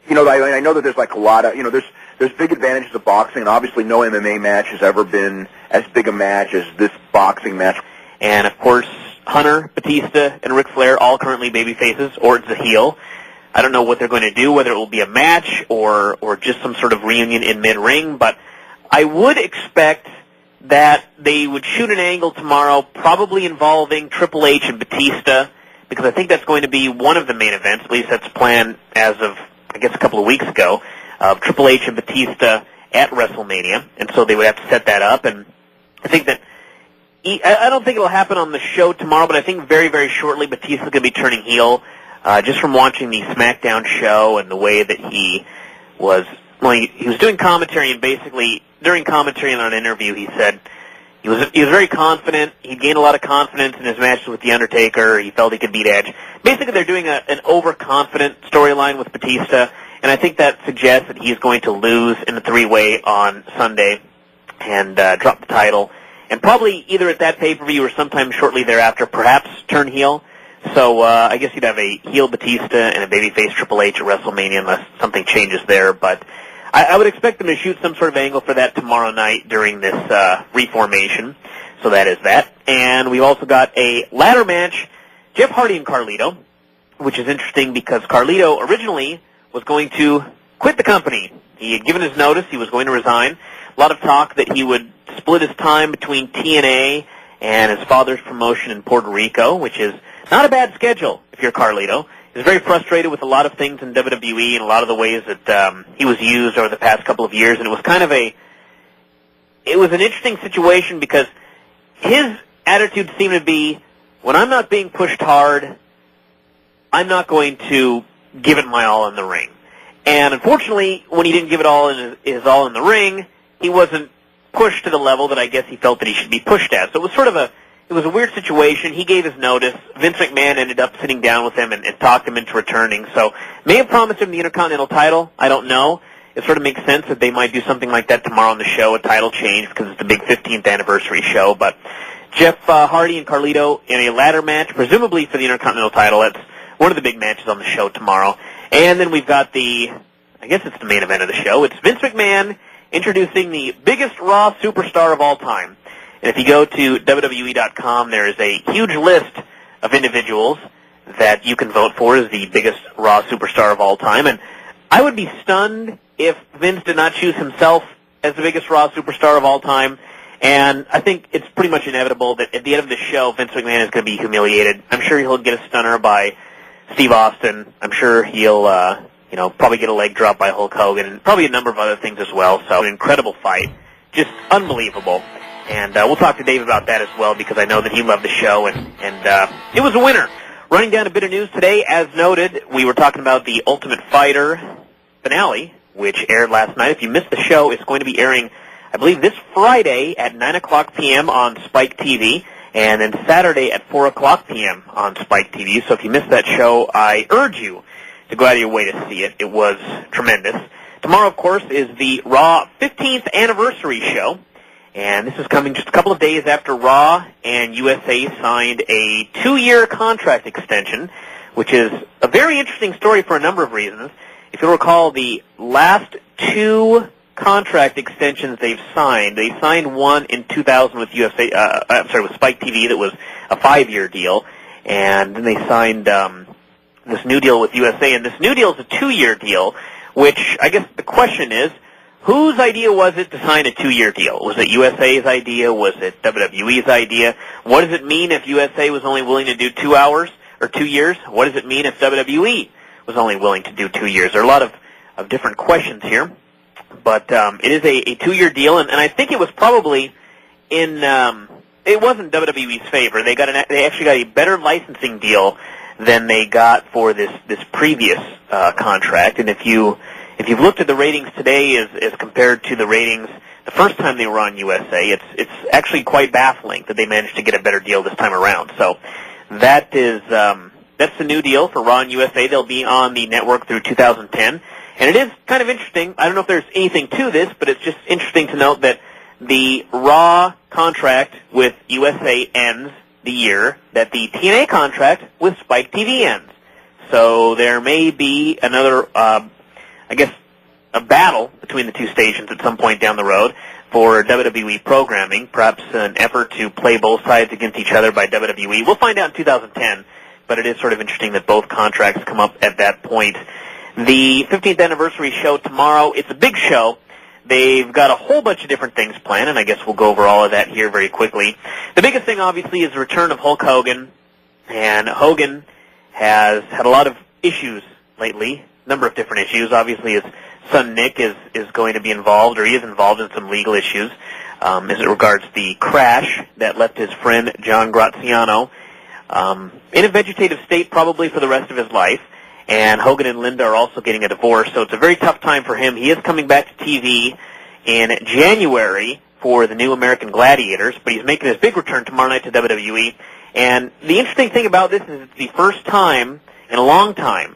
B: know that there's a lot of there's big advantages of boxing, and obviously no MMA match has ever been as big a match as this boxing match.
A: And, of course, Hunter, Batista, and Ric Flair, all currently babyfaces, or it's a heel. I don't know what they're going to do, whether it will be a match or just some sort of reunion in mid-ring, but I would expect that they would shoot an angle tomorrow, probably involving Triple H and Batista, because I think that's going to be one of the main events, at least that's planned as of, I guess, a couple of weeks ago, of Triple H and Batista at WrestleMania, and so they would have to set that up, and I think that I don't think it'll happen on the show tomorrow, but I think very, very shortly Batista's going to be turning heel. Just from watching the SmackDown show and the way that he was doing commentary, and basically during commentary and on an interview he said he was very confident. He gained a lot of confidence in his matches with The Undertaker. He felt he could beat Edge. Basically, they're doing an overconfident storyline with Batista, and I think that suggests that he's going to lose in the 3-way on Sunday and drop the title. And probably either at that pay-per-view or sometime shortly thereafter, perhaps turn heel. So I guess you'd have a heel Batista and a babyface Triple H at WrestleMania unless something changes there. But I would expect them to shoot some sort of angle for that tomorrow night during this reformation. So that is that. And we've also got a ladder match, Jeff Hardy and Carlito, which is interesting because Carlito originally was going to quit the company. He had given his notice. He was going to resign. A lot of talk that he would split his time between TNA and his father's promotion in Puerto Rico, which is not a bad schedule if you're Carlito. He was very frustrated with a lot of things in WWE and a lot of the ways that he was used over the past couple of years, and it was kind of it was an interesting situation because his attitude seemed to be, when I'm not being pushed hard, I'm not going to give it my all in the ring. And unfortunately, when he didn't give it all in his all in the ring, he wasn't pushed to the level that I guess he felt that he should be pushed at. So it was sort of a weird situation. He gave his notice. Vince McMahon ended up sitting down with him and talked him into returning. So may have promised him the Intercontinental title. I don't know. It sort of makes sense that they might do something like that tomorrow on the show, a title change, because it's the big 15th anniversary show. But Jeff Hardy and Carlito in a ladder match, presumably for the Intercontinental title. That's one of the big matches on the show tomorrow. And then we've got I guess it's the main event of the show. It's Vince McMahon introducing the biggest Raw superstar of all time. And if you go to WWE.com, there is a huge list of individuals that you can vote for as the biggest Raw superstar of all time. And I would be stunned if Vince did not choose himself as the biggest Raw superstar of all time. And I think it's pretty much inevitable that at the end of the show, Vince McMahon is going to be humiliated. I'm sure he'll get a stunner by Steve Austin. I'm sure he'll probably get a leg drop by Hulk Hogan, and probably a number of other things as well. So an incredible fight. Just unbelievable. And we'll talk to Dave about that as well, because I know that he loved the show, and it was a winner. Running down a bit of news today, as noted, we were talking about the Ultimate Fighter finale, which aired last night. If you missed the show, it's going to be airing, I believe, this Friday at 9 o'clock p.m. on Spike TV, and then Saturday at 4 o'clock p.m. on Spike TV. So if you missed that show, I urge you to go out of your way to see it. It was tremendous. Tomorrow, of course, is the Raw 15th anniversary show, and this is coming just a couple of days after Raw and USA signed a 2-year contract extension, which is a very interesting story for a number of reasons. If you'll recall, the last 2 contract extensions they've signed. They signed one in 2000 with with Spike TV that was a 5-year deal, and then they signed this new deal with USA, and this new deal is a 2-year deal, which I guess the question is, whose idea was it to sign a 2-year deal? Was it USA's idea? Was it WWE's idea? What does it mean if USA was only willing to do 2 hours or 2 years? What does it mean if WWE was only willing to do 2 years? There are a lot of different questions here, but it is a 2-year deal, and I think it was probably in it wasn't WWE's favor. They actually got a better licensing deal than they got for this previous contract, and if you've looked at the ratings today as compared to the ratings the first time they were on USA, it's actually quite baffling that they managed to get a better deal this time around. So that is that's the new deal for Raw and USA. They'll be on the network through 2010, and it is kind of interesting. I don't know if there's anything to this, but it's just interesting to note that the Raw contract with USA ends the year that the TNA contract with Spike TV ends. So there may be another I guess, a battle between the two stations at some point down the road for WWE programming, perhaps an effort to play both sides against each other by WWE. We'll find out in 2010, but it is sort of interesting that both contracts come up at that point. The 15th anniversary show tomorrow, it's a big show. They've got a whole bunch of different things planned, and I guess we'll go over all of that here very quickly. The biggest thing, obviously, is the return of Hulk Hogan, and Hogan has had a lot of issues lately. Number of different issues. Obviously, his son Nick is going to be involved, or he is involved in some legal issues as it regards the crash that left his friend John Graziano in a vegetative state probably for the rest of his life. And Hogan and Linda are also getting a divorce, so it's a very tough time for him. He is coming back to TV in January for the new American Gladiators, but he's making his big return tomorrow night to WWE. And the interesting thing about this is it's the first time in a long time